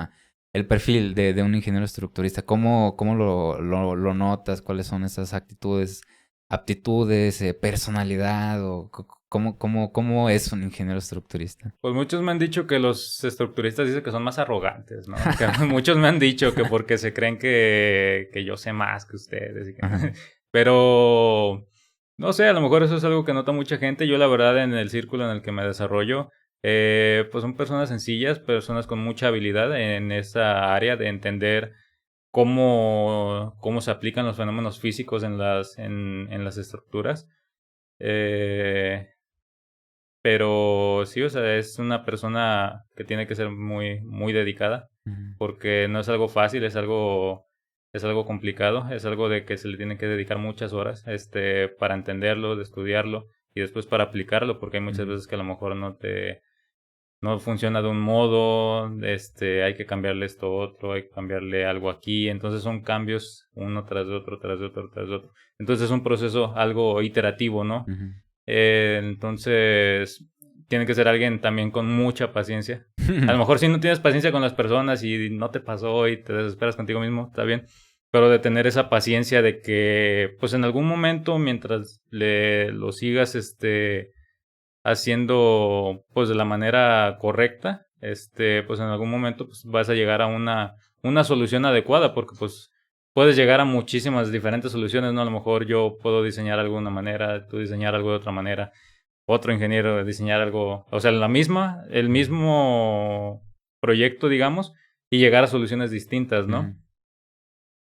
el perfil de un ingeniero estructurista? ¿Cómo lo notas? ¿Cuáles son esas actitudes, aptitudes, personalidad? ¿O cómo es un ingeniero estructurista? Pues muchos me han dicho que los estructuristas dicen que son más arrogantes, ¿no? Que muchos me han dicho que porque se creen que yo sé más que ustedes. Ajá. Pero, no sé, a lo mejor eso es algo que nota mucha gente. Yo la verdad en el círculo en el que me desarrollo, pues son personas sencillas, personas con mucha habilidad en esa área de entender cómo se aplican los fenómenos físicos en las estructuras. Eh, pero sí, o sea, es una persona que tiene que ser muy, muy dedicada, Ujú. porque no es algo fácil, es algo complicado, es algo de que se le tiene que dedicar muchas horas, para entenderlo, de estudiarlo y después para aplicarlo, porque hay muchas Ujú. veces que a lo mejor no funciona de un modo, hay que cambiarle esto otro, hay que cambiarle algo aquí, entonces son cambios uno tras de otro, tras de otro, tras de otro. Entonces es un proceso algo iterativo, ¿no? Ujú. Entonces tiene que ser alguien también con mucha paciencia. A lo mejor si no tienes paciencia con las personas y no te pasó y te desesperas contigo mismo, está bien. Pero de tener esa paciencia de que, pues en algún momento, mientras lo sigas, haciendo, pues de la manera correcta, pues en algún momento, pues vas a llegar a una solución adecuada, porque pues puedes llegar a muchísimas diferentes soluciones, ¿no? A lo mejor yo puedo diseñar algo de una manera, tú diseñar algo de otra manera, otro ingeniero diseñar algo, o sea, el mismo proyecto, digamos, y llegar a soluciones distintas, ¿no? Ujú.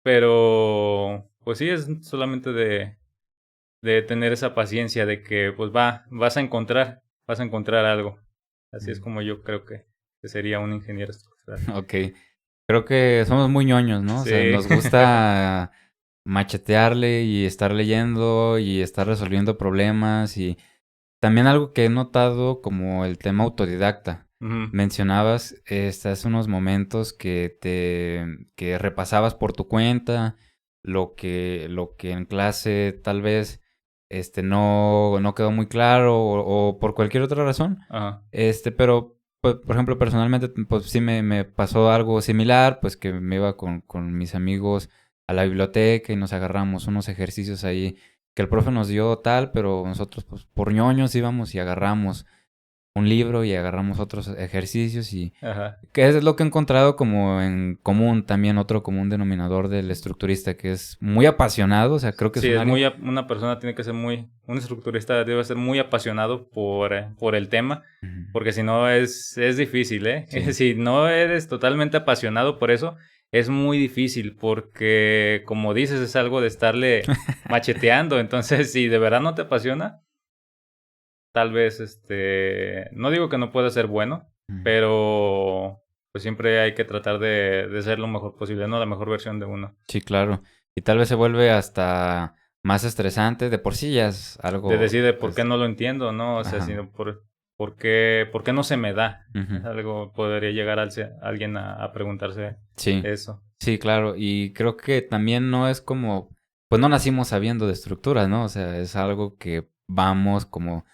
Pero, pues sí, es solamente de tener esa paciencia de que, pues vas a encontrar algo. Así es Ujú. como yo creo que sería un ingeniero estructural. Ok. Creo que somos muy ñoños, ¿no? O sea, Sí. nos gusta machetearle y estar leyendo y estar resolviendo problemas y también algo que he notado como el tema autodidacta. Ujú. Mencionabas hace unos momentos que repasabas por tu cuenta lo que en clase tal vez no quedó muy claro o por cualquier otra razón. Ajá. Pero pues, por ejemplo, personalmente, pues sí me pasó algo similar, pues que me iba con mis amigos a la biblioteca y nos agarramos unos ejercicios ahí que el profe nos dio tal, pero nosotros pues por ñoños íbamos y agarramos un libro y agarramos otros ejercicios y Ajá. que es lo que he encontrado como en común también, otro común denominador del estructurista, que es muy apasionado, o sea, creo que es Sí, un es área... una persona tiene que ser un estructurista debe ser muy apasionado por el tema, Ujú. porque si no es difícil, ¿eh? Sí. Si no eres totalmente apasionado por eso, es muy difícil, porque como dices, es algo de estarle macheteando, entonces si de verdad no te apasiona, tal vez, no digo que no pueda ser bueno, Ujú. pero pues siempre hay que tratar de ser lo mejor posible, ¿no? La mejor versión de uno. Sí, claro. Y tal vez se vuelve hasta más estresante. De por sí ya es De algo, decir de por qué pues, no lo entiendo, ¿no? O sea, ajá. sino por qué no se me da. Es Ujú. algo, podría llegar alguien a preguntarse Sí, eso. sí, claro. Y creo que también no es como, pues no nacimos sabiendo de estructuras, ¿no? O sea, es algo que vamos como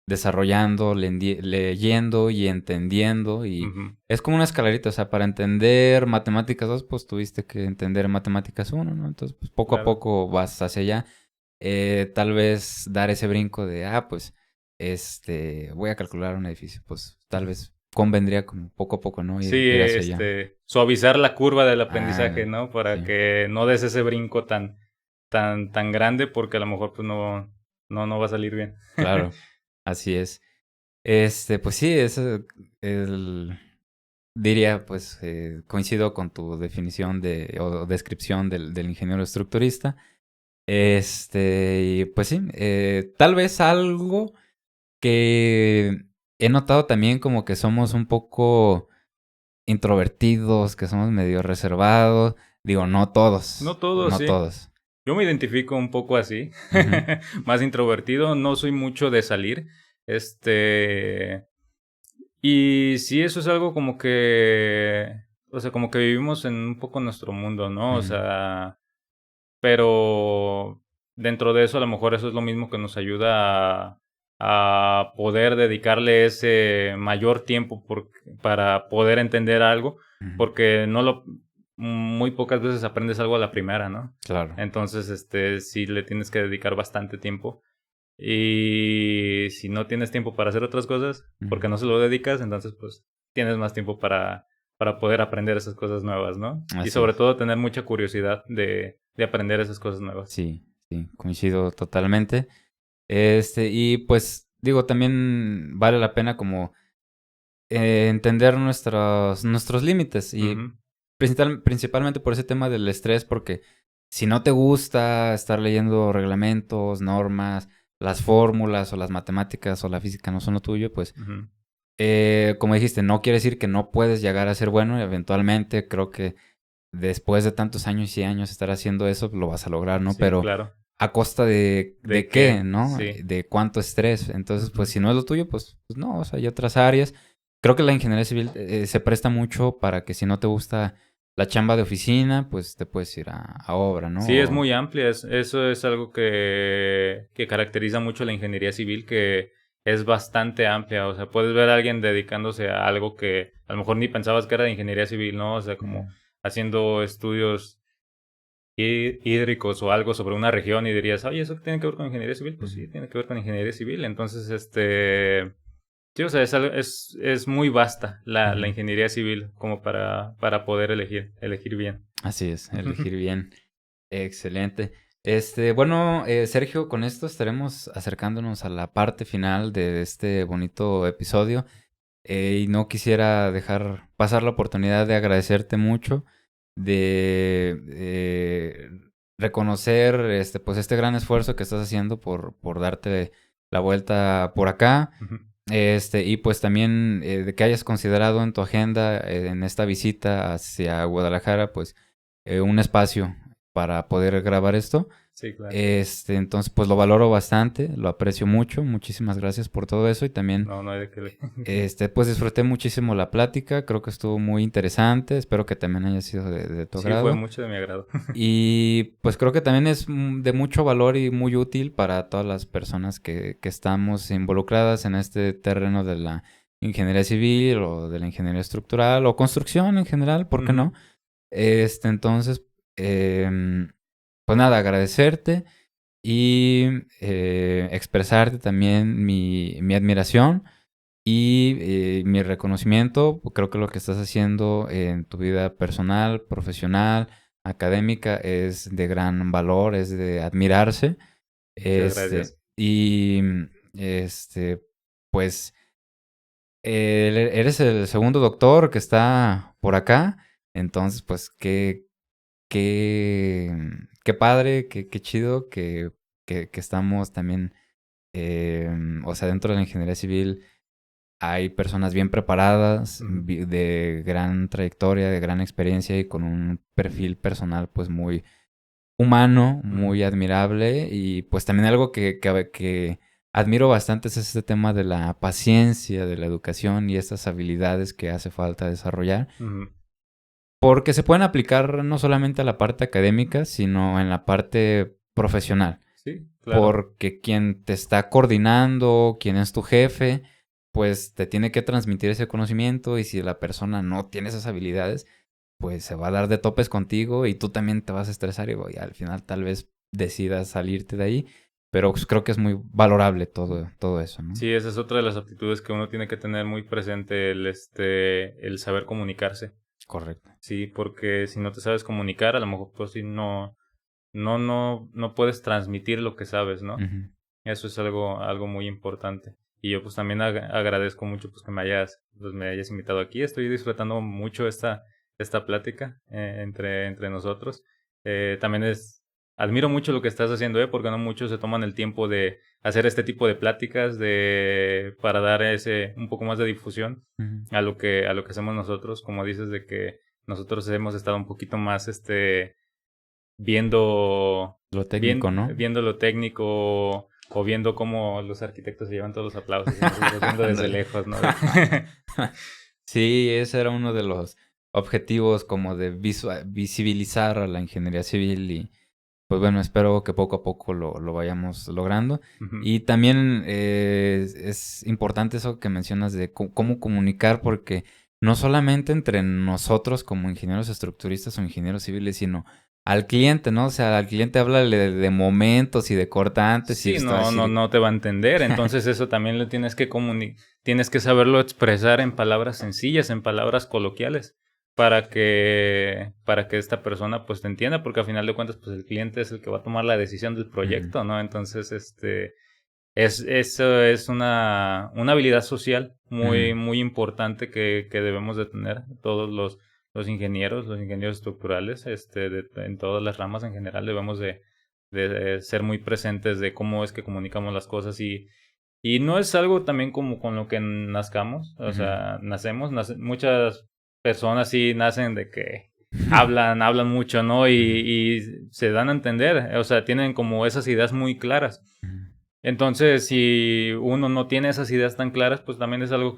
desarrollando, leyendo y entendiendo. Y Ujú, es como una escalerita. O sea, para entender matemáticas 2 pues tuviste que entender matemáticas uno, ¿no? Entonces, pues poco a claro. poco vas hacia allá. Tal vez dar ese brinco de, pues, voy a calcular un edificio. Pues tal vez convendría como poco a poco, ¿no? Sí, Ir hacia allá. suavizar la curva del Ah, aprendizaje, ¿no? Para sí. que no des ese brinco tan grande, porque a lo mejor pues no va a salir bien. Claro, así es. Pues sí, eso el diría, pues, coincido con tu definición o descripción del ingeniero estructurista. Y pues sí, tal vez algo que he notado también como que somos un poco introvertidos, que somos medio reservados. Digo, no No todos, todo, no sí. todos. Yo me identifico un poco así, Ujú, más introvertido, no soy mucho de salir, y sí, eso es algo como que, o sea, como que vivimos en un poco nuestro mundo, ¿no? O ujú, sea, pero dentro de eso a lo mejor eso es lo mismo que nos ayuda a poder dedicarle ese mayor tiempo para poder entender algo, ujú. porque muy pocas veces aprendes algo a la primera, ¿no? Claro. Entonces, sí le tienes que dedicar bastante tiempo. Y si no tienes tiempo para hacer otras cosas, Ujú. porque no se lo dedicas, entonces pues tienes más tiempo para poder aprender esas cosas nuevas, ¿no? Y Así sobre es. todo tener mucha curiosidad de aprender esas cosas nuevas. Sí, sí, coincido totalmente. Y pues digo, también vale la pena como entender nuestros límites y Ujú, principalmente por ese tema del estrés, porque si no te gusta estar leyendo reglamentos, normas, las fórmulas o las matemáticas o la física no son lo tuyo, pues ujú. como dijiste, no quiere decir que no puedes llegar a ser bueno. Eventualmente creo que después de tantos años y años estar haciendo eso, lo vas a lograr, ¿no? Sí, Pero claro. a costa de ¿De qué, qué? ¿no? Sí. De cuánto estrés. Entonces, pues Ujú. si no es lo tuyo, pues no, o sea, hay otras áreas. creo que la ingeniería civil se presta mucho para que si no te gusta la chamba de oficina, pues te puedes ir a obra, ¿no? Sí, es muy amplia. Eso es algo que caracteriza mucho la ingeniería civil, que es bastante amplia. O sea, puedes ver a alguien dedicándose a algo que a lo mejor ni pensabas que era de ingeniería civil, ¿no? O sea, como haciendo estudios hídricos o algo sobre una región y dirías, oye, ¿eso tiene que ver con ingeniería civil? Pues sí, tiene que ver con ingeniería civil. Entonces, sí, o sea, es muy vasta la ingeniería civil como para poder elegir bien. Así es, elegir bien. Excelente. Bueno, Sergio, con esto estaremos acercándonos a la parte final de este bonito episodio. Y no quisiera dejar pasar la oportunidad de agradecerte mucho, de reconocer pues este gran esfuerzo que estás haciendo por darte la vuelta por acá. Ujú. Y pues también de que hayas considerado en tu agenda, en esta visita hacia Guadalajara, pues un espacio para poder grabar esto. Sí, claro. Entonces, pues lo valoro bastante, lo aprecio mucho. Muchísimas gracias por todo eso y también No hay de qué pues disfruté muchísimo la plática, creo que estuvo muy interesante, espero que también haya sido de tu Sí, fue agrado. mucho de mi agrado. Y pues creo que también es de mucho valor y muy útil para todas las personas que estamos involucradas en este terreno de la ingeniería civil o de la ingeniería estructural o construcción en general, ¿por qué no? Entonces, pues nada, agradecerte y expresarte también mi admiración y mi reconocimiento. Creo que lo que estás haciendo en tu vida personal, profesional, académica es de gran valor, es de admirarse. Muchas gracias. Y pues eres el segundo doctor que está por acá. Entonces, pues qué, qué padre, qué chido que estamos también, o sea, dentro de la ingeniería civil hay personas bien preparadas, de gran trayectoria, de gran experiencia y con un perfil personal pues muy humano, muy admirable. Y pues también algo que admiro bastante es este tema de la paciencia, de la educación y estas habilidades que hace falta desarrollar. Ujú. Porque se pueden aplicar no solamente a la parte académica, sino en la parte profesional. Sí, claro. Porque quien te está coordinando, quien es tu jefe, pues te tiene que transmitir ese conocimiento y si la persona no tiene esas habilidades, pues se va a dar de topes contigo y tú también te vas a estresar y al final tal vez decidas salirte de ahí. Pero pues, creo que es muy valorable todo eso, ¿no? Sí, esa es otra de las aptitudes que uno tiene que tener muy presente, el saber comunicarse. Correcto. Sí, porque si no te sabes comunicar, a lo mejor pues sí no puedes transmitir lo que sabes, ¿no? Ujú. Eso es algo muy importante. Y yo pues también agradezco mucho pues que me hayas invitado aquí. Estoy disfrutando mucho esta plática entre nosotros. También admiro mucho lo que estás haciendo, porque no muchos se toman el tiempo de hacer este tipo de pláticas para dar un poco más de difusión Ujú. a lo que hacemos nosotros. Como dices, de que nosotros hemos estado un poquito más viendo Lo técnico, ¿no? viendo lo técnico o viendo cómo los arquitectos se llevan todos los aplausos y nosotros viendo desde Ándale. lejos, ¿no? Sí, ese era uno de los objetivos como de visibilizar a la ingeniería civil y pues bueno, espero que poco a poco lo vayamos logrando. Ujú. Y también es importante eso que mencionas de cómo comunicar, porque no solamente entre nosotros como ingenieros estructuristas o ingenieros civiles, sino al cliente, ¿no? O sea, al cliente háblale de momentos y de cortantes y Sí, esto así. no te va a entender. Entonces eso también lo tienes que saberlo expresar en palabras sencillas, en palabras coloquiales, para que esta persona pues te entienda, porque al final de cuentas pues el cliente es el que va a tomar la decisión del Ujú, proyecto, ¿no? Entonces eso es una habilidad social muy, ujú, muy importante que debemos de tener todos los ingenieros estructurales, en todas las ramas en general debemos de ser muy presentes de cómo es que comunicamos las cosas y no es algo también como con lo que nazcamos, o ujú. sea, muchas personas sí nacen de que hablan mucho, ¿no? Ujú, Y se dan a entender, o sea, tienen como esas ideas muy claras. ujú. Entonces, si uno no tiene esas ideas tan claras, pues también es algo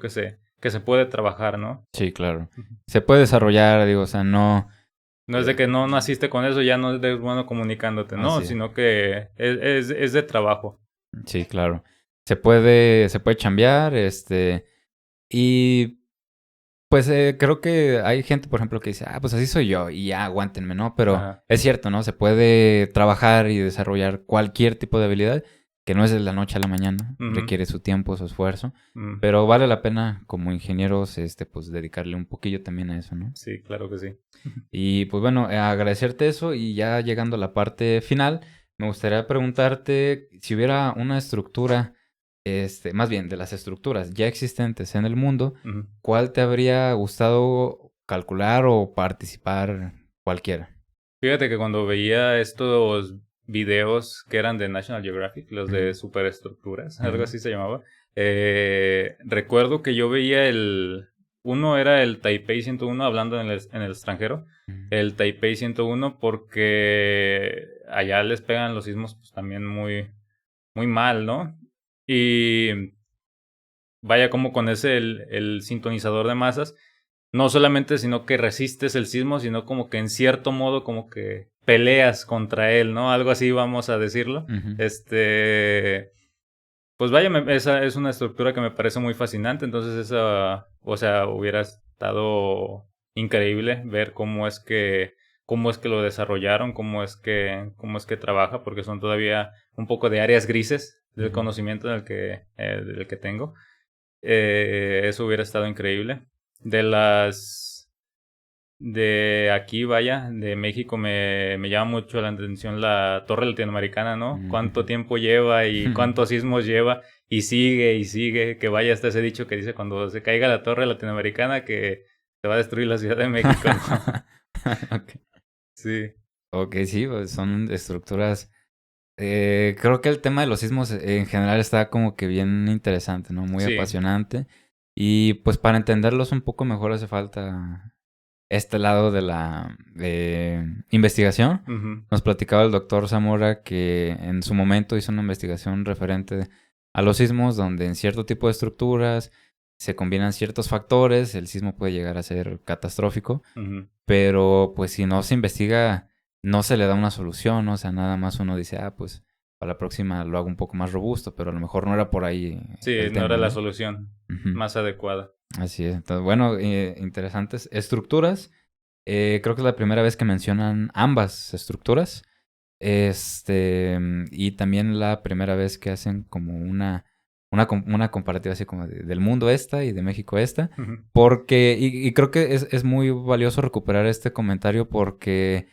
que se puede trabajar, ¿no? Sí, claro. Se puede desarrollar, digo, o sea, no... No es de que no naciste con eso, ya no eres bueno comunicándote, no, Así es. sino que es de trabajo. Sí, claro. Se puede chambear, y pues creo que hay gente, por ejemplo, que dice, pues así soy yo y ya aguántenme, ¿no? Pero Ajá. es cierto, ¿no? Se puede trabajar y desarrollar cualquier tipo de habilidad que no es de la noche a la mañana, Ujú, requiere su tiempo, su esfuerzo, ujú. pero vale la pena como ingenieros, pues dedicarle un poquillo también a eso, ¿no? Sí, claro que sí. Y pues bueno, agradecerte eso y ya llegando a la parte final, me gustaría preguntarte si hubiera una estructura, más bien de las estructuras ya existentes en el mundo, Ujú. ¿cuál te habría gustado calcular o participar cualquiera? Fíjate que cuando veía estos videos que eran de National Geographic, los de Ujú, superestructuras, algo ujú, así se llamaba, recuerdo que yo veía uno era el Taipei 101 hablando en el extranjero, ujú, el Taipei 101 porque allá les pegan los sismos pues, también muy, muy mal, ¿no? Y vaya como con ese el sintonizador de masas, no solamente sino que resistes el sismo, sino como que en cierto modo como que peleas contra él, ¿no? Algo así vamos a decirlo. ujú, Pues vaya, esa es una estructura que me parece muy fascinante, entonces esa, o sea, hubiera estado increíble ver cómo es que lo desarrollaron, cómo es que trabaja, porque son todavía un poco de áreas grises del ujú. conocimiento del que tengo. Eso hubiera estado increíble. De las de aquí, vaya, de México me llama mucho la atención la torre latinoamericana, ¿no? Cuánto Ujú. tiempo lleva y cuántos sismos lleva y sigue, que vaya hasta ese dicho que dice cuando se caiga la torre latinoamericana que se va a destruir la Ciudad de México, ¿no? Ok. Sí, Ok, sí, pues son estructuras. Creo que el tema de los sismos en general está como que bien interesante, ¿no? Muy sí. apasionante. Y pues para entenderlos un poco mejor hace falta este lado de la investigación. Ujú, Nos platicaba el doctor Zamora que en su momento hizo una investigación referente a los sismos, donde en cierto tipo de estructuras se combinan ciertos factores, el sismo puede llegar a ser catastrófico, ujú. pero pues si no se investiga, no se le da una solución, ¿no? O sea, nada más uno dice, pues para la próxima lo hago un poco más robusto, pero a lo mejor no era por ahí Sí, el no era tema, la ¿no? solución Ujú. más adecuada. Así es. Entonces, bueno, interesantes estructuras. Creo que es la primera vez que mencionan ambas estructuras. Y también la primera vez que hacen como una comparativa así como del mundo esta y de México esta. Ujú. Porque, y creo que es muy valioso recuperar este comentario porque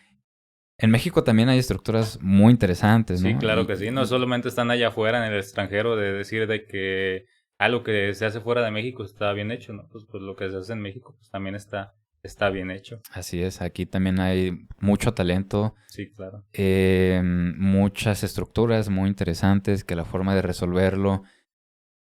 en México también hay estructuras muy interesantes, Sí, ¿no? claro que sí. No solamente están allá afuera en el extranjero de decir de que algo que se hace fuera de México está bien hecho, ¿no? Pues lo que se hace en México pues también está bien hecho. Así es, aquí también hay mucho talento, Sí, claro. muchas estructuras muy interesantes que la forma de resolverlo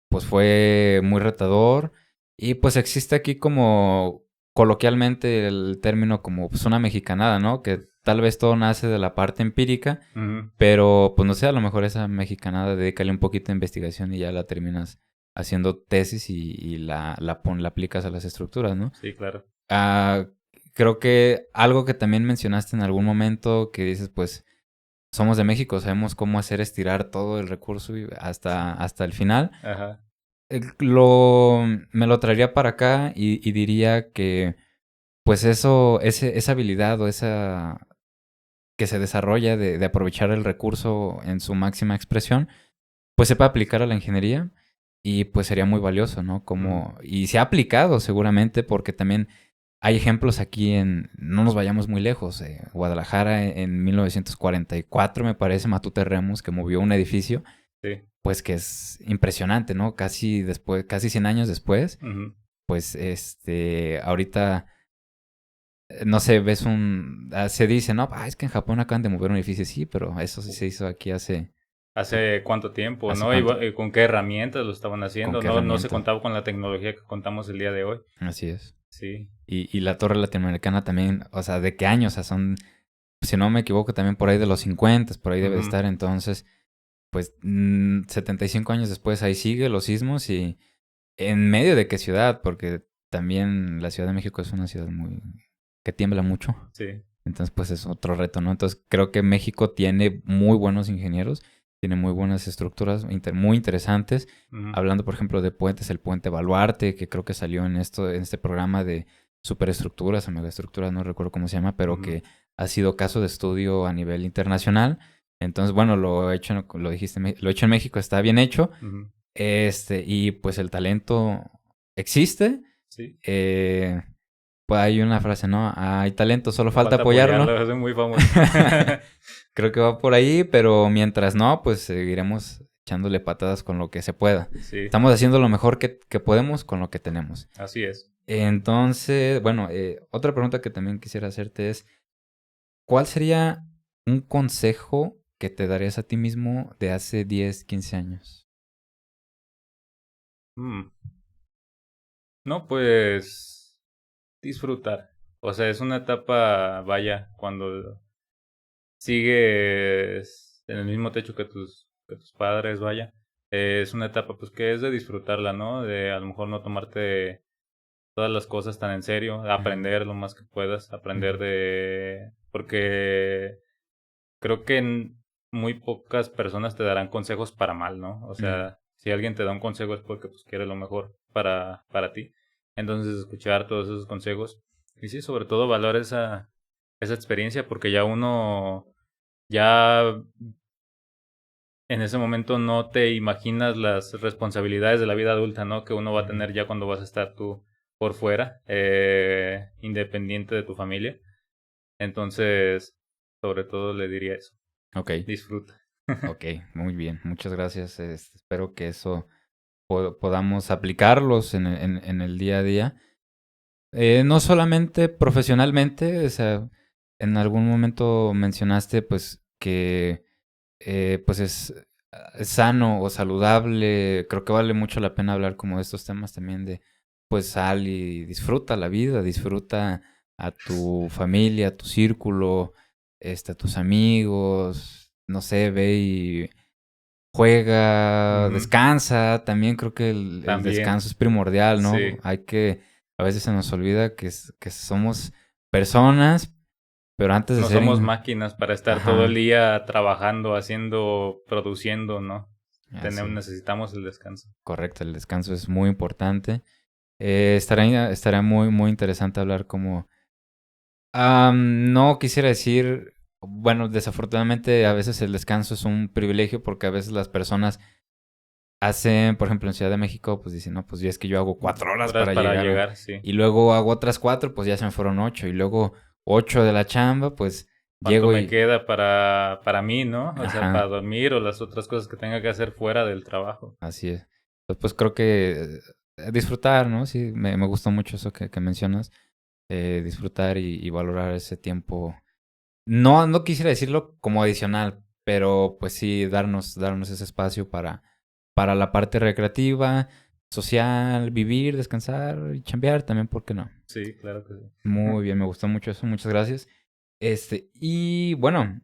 pues fue muy retador y pues existe aquí como coloquialmente el término como pues una mexicanada, ¿no? Que tal vez todo nace de la parte empírica, Ujú. pero pues no sé, a lo mejor esa mexicanada dedícale un poquito de investigación y ya la terminas haciendo tesis y la aplicas a las estructuras, ¿no? Sí, claro. Ah, creo que algo que también mencionaste en algún momento que dices, pues somos de México, sabemos cómo hacer estirar todo el recurso hasta el final. Ajá. Me lo traería para acá y diría que pues esa habilidad o esa que se desarrolla de aprovechar el recurso en su máxima expresión, pues se puede aplicar a la ingeniería y pues sería muy valioso, ¿no? Ujú. Y se ha aplicado seguramente porque también hay ejemplos aquí no nos vayamos muy lejos, Guadalajara en 1944 me parece, Matute Remus, que movió un edificio, Sí. pues que es impresionante, ¿no? Casi 100 años después, Ujú. pues ahorita, no sé, se dice, no, es que en Japón acaban de mover un edificio, sí, pero eso sí se hizo aquí pues, ¿Hace cuánto tiempo, hace no? Y, cuánto, y con qué herramientas lo estaban con haciendo. qué No se herramientas, contaba con la tecnología que contamos el día de hoy. así es. Sí. Y la torre latinoamericana también, o sea, ¿de qué años? O sea, si no me equivoco, también por ahí de los 50, por ahí debe de Ujú. estar, entonces, pues 75 años después ahí sigue los sismos ¿En medio de qué ciudad? Porque también la Ciudad de México es una ciudad que tiembla mucho. Sí. Entonces, pues es otro reto, ¿no? Entonces, creo que México tiene muy buenos ingenieros, tiene muy buenas estructuras muy interesantes. Ujú. Hablando, por ejemplo, de puentes, el puente Baluarte, que creo que salió en este programa de superestructuras o megaestructuras, no recuerdo cómo se llama, pero Ujú. que ha sido caso de estudio a nivel internacional. Entonces, bueno, lo dijiste, lo hecho en México está bien hecho. Ujú. Y pues el talento existe. Sí. Pues hay una frase, ¿no? Hay talento, solo Solo falta falta apoyarlo. apoyarlo, es muy famoso. Creo que va por ahí, pero mientras no, pues seguiremos echándole patadas con lo que se pueda. Sí, Estamos haciendo lo mejor que podemos con lo que tenemos. así es. Entonces, bueno, otra pregunta que también quisiera hacerte es, ¿cuál sería un consejo que te darías a ti mismo de hace 10, 15 años? Mm. No, pues disfrutar. O sea, es una etapa, vaya, cuando sigues en el mismo techo que tus padres, vaya. Es una etapa pues que es de disfrutarla, ¿no? De a lo mejor no tomarte todas las cosas tan en serio, Ujú, aprender lo más que puedas, aprender ujú, de... Porque creo que muy pocas personas te darán consejos para mal, ¿no? O ujú. sea, si alguien te da un consejo es porque pues quiere lo mejor para ti. Entonces, escuchar todos esos consejos. Y sí, sobre todo valorar esa experiencia porque ya uno, ya en ese momento no te imaginas las responsabilidades de la vida adulta, ¿no? Que uno va a Ujú. tener ya cuando vas a estar tú por fuera, independiente de tu familia. Entonces, sobre todo le diría eso. Ok, Disfruta. ok, muy bien. Muchas gracias. Espero que eso podamos aplicarlos en el día a día. No solamente profesionalmente, o sea, en algún momento mencionaste pues que pues es sano o saludable. Creo que vale mucho la pena hablar como de estos temas también de pues sal y disfruta la vida, disfruta a tu familia, a tu círculo, a tus amigos, no sé, ve y juega, Ujú. descansa. También creo que el También, descanso es primordial, ¿no? sí. A veces se nos olvida que somos personas, pero antes de No ser... somos máquinas para estar todo el Ajá, día trabajando, haciendo, produciendo, ¿no? así. Necesitamos el descanso. Correcto, el descanso es muy importante. Estará muy, muy interesante hablar como... no quisiera decir, bueno, desafortunadamente a veces el descanso es un privilegio porque a veces las personas hacen, por ejemplo, en Ciudad de México, pues dicen, no, pues ya es que yo hago 4 horas Horas para para llegar llegar, sí. y luego hago otras 4, pues ya se me fueron 8 y luego 8 de la chamba, pues ¿Cuánto llego me y... queda para mí, no? O sea, para Ajá, dormir o las otras cosas que tenga que hacer fuera del trabajo. así es. Pues creo que disfrutar, ¿no? Sí, me gustó mucho eso que mencionas. Disfrutar y valorar ese tiempo. No quisiera decirlo como adicional, pero pues sí, darnos ese espacio para la parte recreativa, social, vivir, descansar y chambear también, ¿por qué no? Sí, claro que sí. Muy bien, me gustó mucho eso, muchas gracias. Y bueno,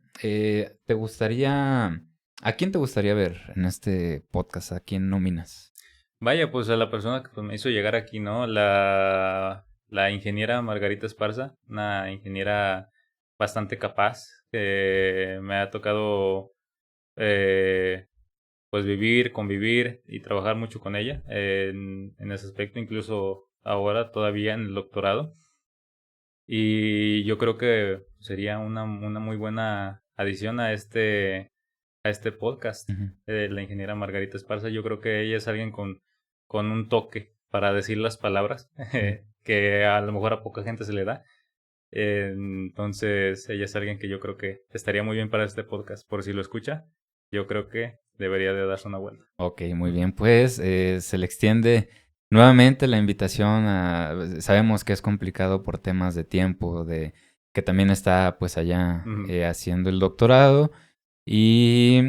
¿a quién te gustaría ver en este podcast? ¿A quién nominas? Vaya, pues a la persona que pues, me hizo llegar aquí, ¿no? La ingeniera Margarita Esparza, una ingeniera bastante capaz, que me ha tocado eh, pues vivir, convivir y trabajar mucho con ella en ese aspecto, incluso ahora todavía en el doctorado. Y yo creo que sería una muy buena adición a este podcast Ujú. de la ingeniera Margarita Esparza. Yo creo que ella es alguien con un toque para decir las palabras Ujú. que a lo mejor a poca gente se le da. Entonces, ella es alguien que yo creo que estaría muy bien para este podcast. Por si lo escucha, yo creo que debería de darse una vuelta. Ok, muy bien. Pues se le extiende nuevamente la invitación sabemos que es complicado por temas de tiempo, de que también está pues allá Ujú. haciendo el doctorado y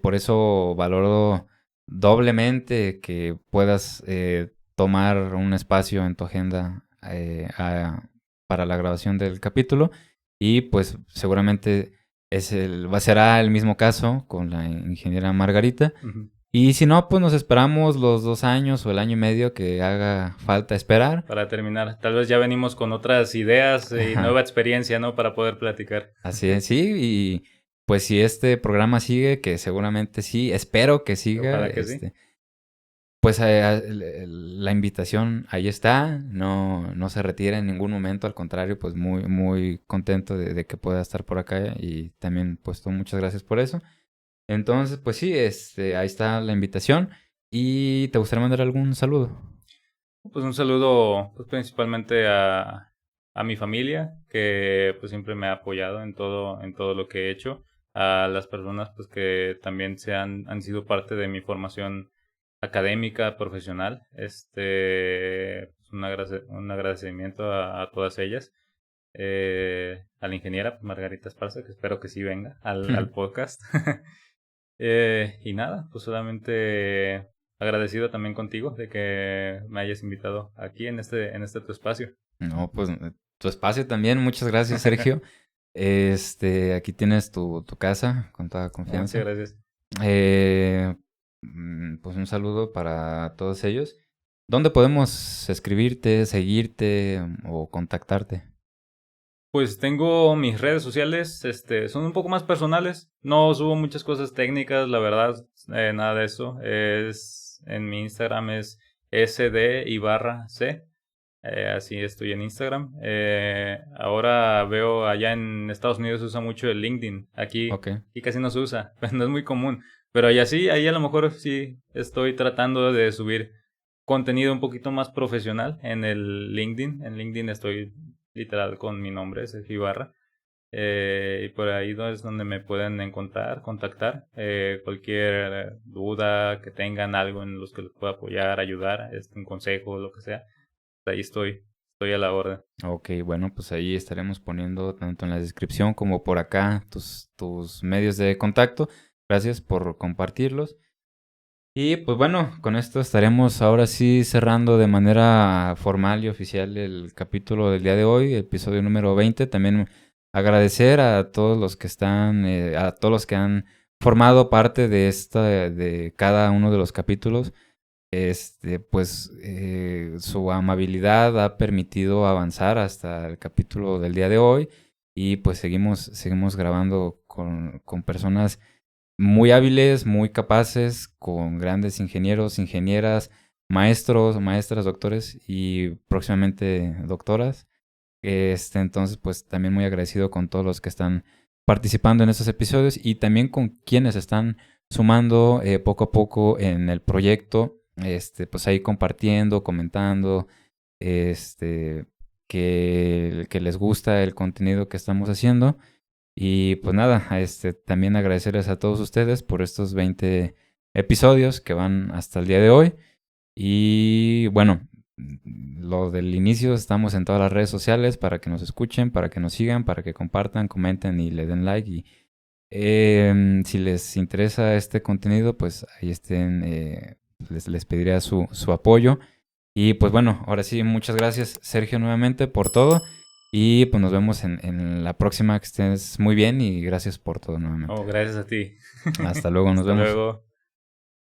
por eso valoro doblemente que puedas tomar un espacio en tu agenda para la grabación del capítulo y pues seguramente será el mismo caso con la ingeniera Margarita. Ujú. Y si no, pues nos esperamos los 2 años o el año y medio que haga falta esperar. Para terminar, tal vez ya venimos con otras ideas y nueva experiencia, ¿no? Para poder platicar. Así es, sí, y pues si este programa sigue, que seguramente sí, espero que siga, Ojalá que sí. pues la invitación ahí está, no se retira en ningún momento, al contrario, pues muy, muy contento de que pueda estar por acá y también pues tú, muchas gracias por eso. Entonces, pues sí, ahí está la invitación. ¿Y te gustaría mandar algún saludo? Pues un saludo pues, principalmente a mi familia, que pues siempre me ha apoyado en todo lo que he hecho. A las personas pues que también han sido parte de mi formación académica, profesional. Pues, un agradecimiento a todas ellas. A la ingeniera pues, Margarita Esparza, que espero que sí venga al podcast. Y nada, pues solamente agradecido también contigo de que me hayas invitado aquí en este tu espacio. No, pues tu espacio también, muchas gracias, Sergio. Aquí tienes tu casa con toda confianza. Muchas gracias. Pues un saludo para todos ellos. ¿Dónde podemos escribirte, seguirte o contactarte? Pues tengo mis redes sociales, son un poco más personales. No subo muchas cosas técnicas, la verdad, nada de eso. En mi Instagram es sd_c. Así estoy en Instagram. Ahora veo allá en Estados Unidos se usa mucho el LinkedIn. Aquí casi no se usa, no es muy común. Pero allá sí, ahí a lo mejor sí estoy tratando de subir contenido un poquito más profesional en el LinkedIn. En LinkedIn estoy literal con mi nombre, Sergio Ibarra. Y por ahí es donde me pueden contactar. Cualquier duda que tengan, algo en los que les pueda apoyar, ayudar, un consejo, lo que sea. Ahí estoy a la orden. Ok, bueno, pues ahí estaremos poniendo tanto en la descripción como por acá tus medios de contacto. Gracias por compartirlos. Y pues bueno, con esto estaremos ahora sí cerrando de manera formal y oficial el capítulo del día de hoy, episodio número 20. También agradecer a todos los que están, a todos los que han formado parte de cada uno de los capítulos. Pues su amabilidad ha permitido avanzar hasta el capítulo del día de hoy y pues seguimos grabando con personas muy hábiles, muy capaces, con grandes ingenieros, ingenieras, maestros, maestras, doctores y próximamente doctoras. Entonces, pues también muy agradecido con todos los que están participando en estos episodios y también con quienes están sumando poco a poco en el proyecto, pues ahí compartiendo, comentando, que les gusta el contenido que estamos haciendo. Y pues nada, también agradecerles a todos ustedes por estos 20 episodios que van hasta el día de hoy. Y bueno, lo del inicio, estamos en todas las redes sociales para que nos escuchen, para que nos sigan, para que compartan, comenten y le den like. Y si les interesa este contenido, pues ahí les pediré su apoyo. Y pues bueno, ahora sí, muchas gracias Sergio nuevamente por todo. Y pues nos vemos en la próxima, que estés muy bien y gracias por todo nuevamente. Gracias a ti. Hasta luego, nos vemos. Hasta luego.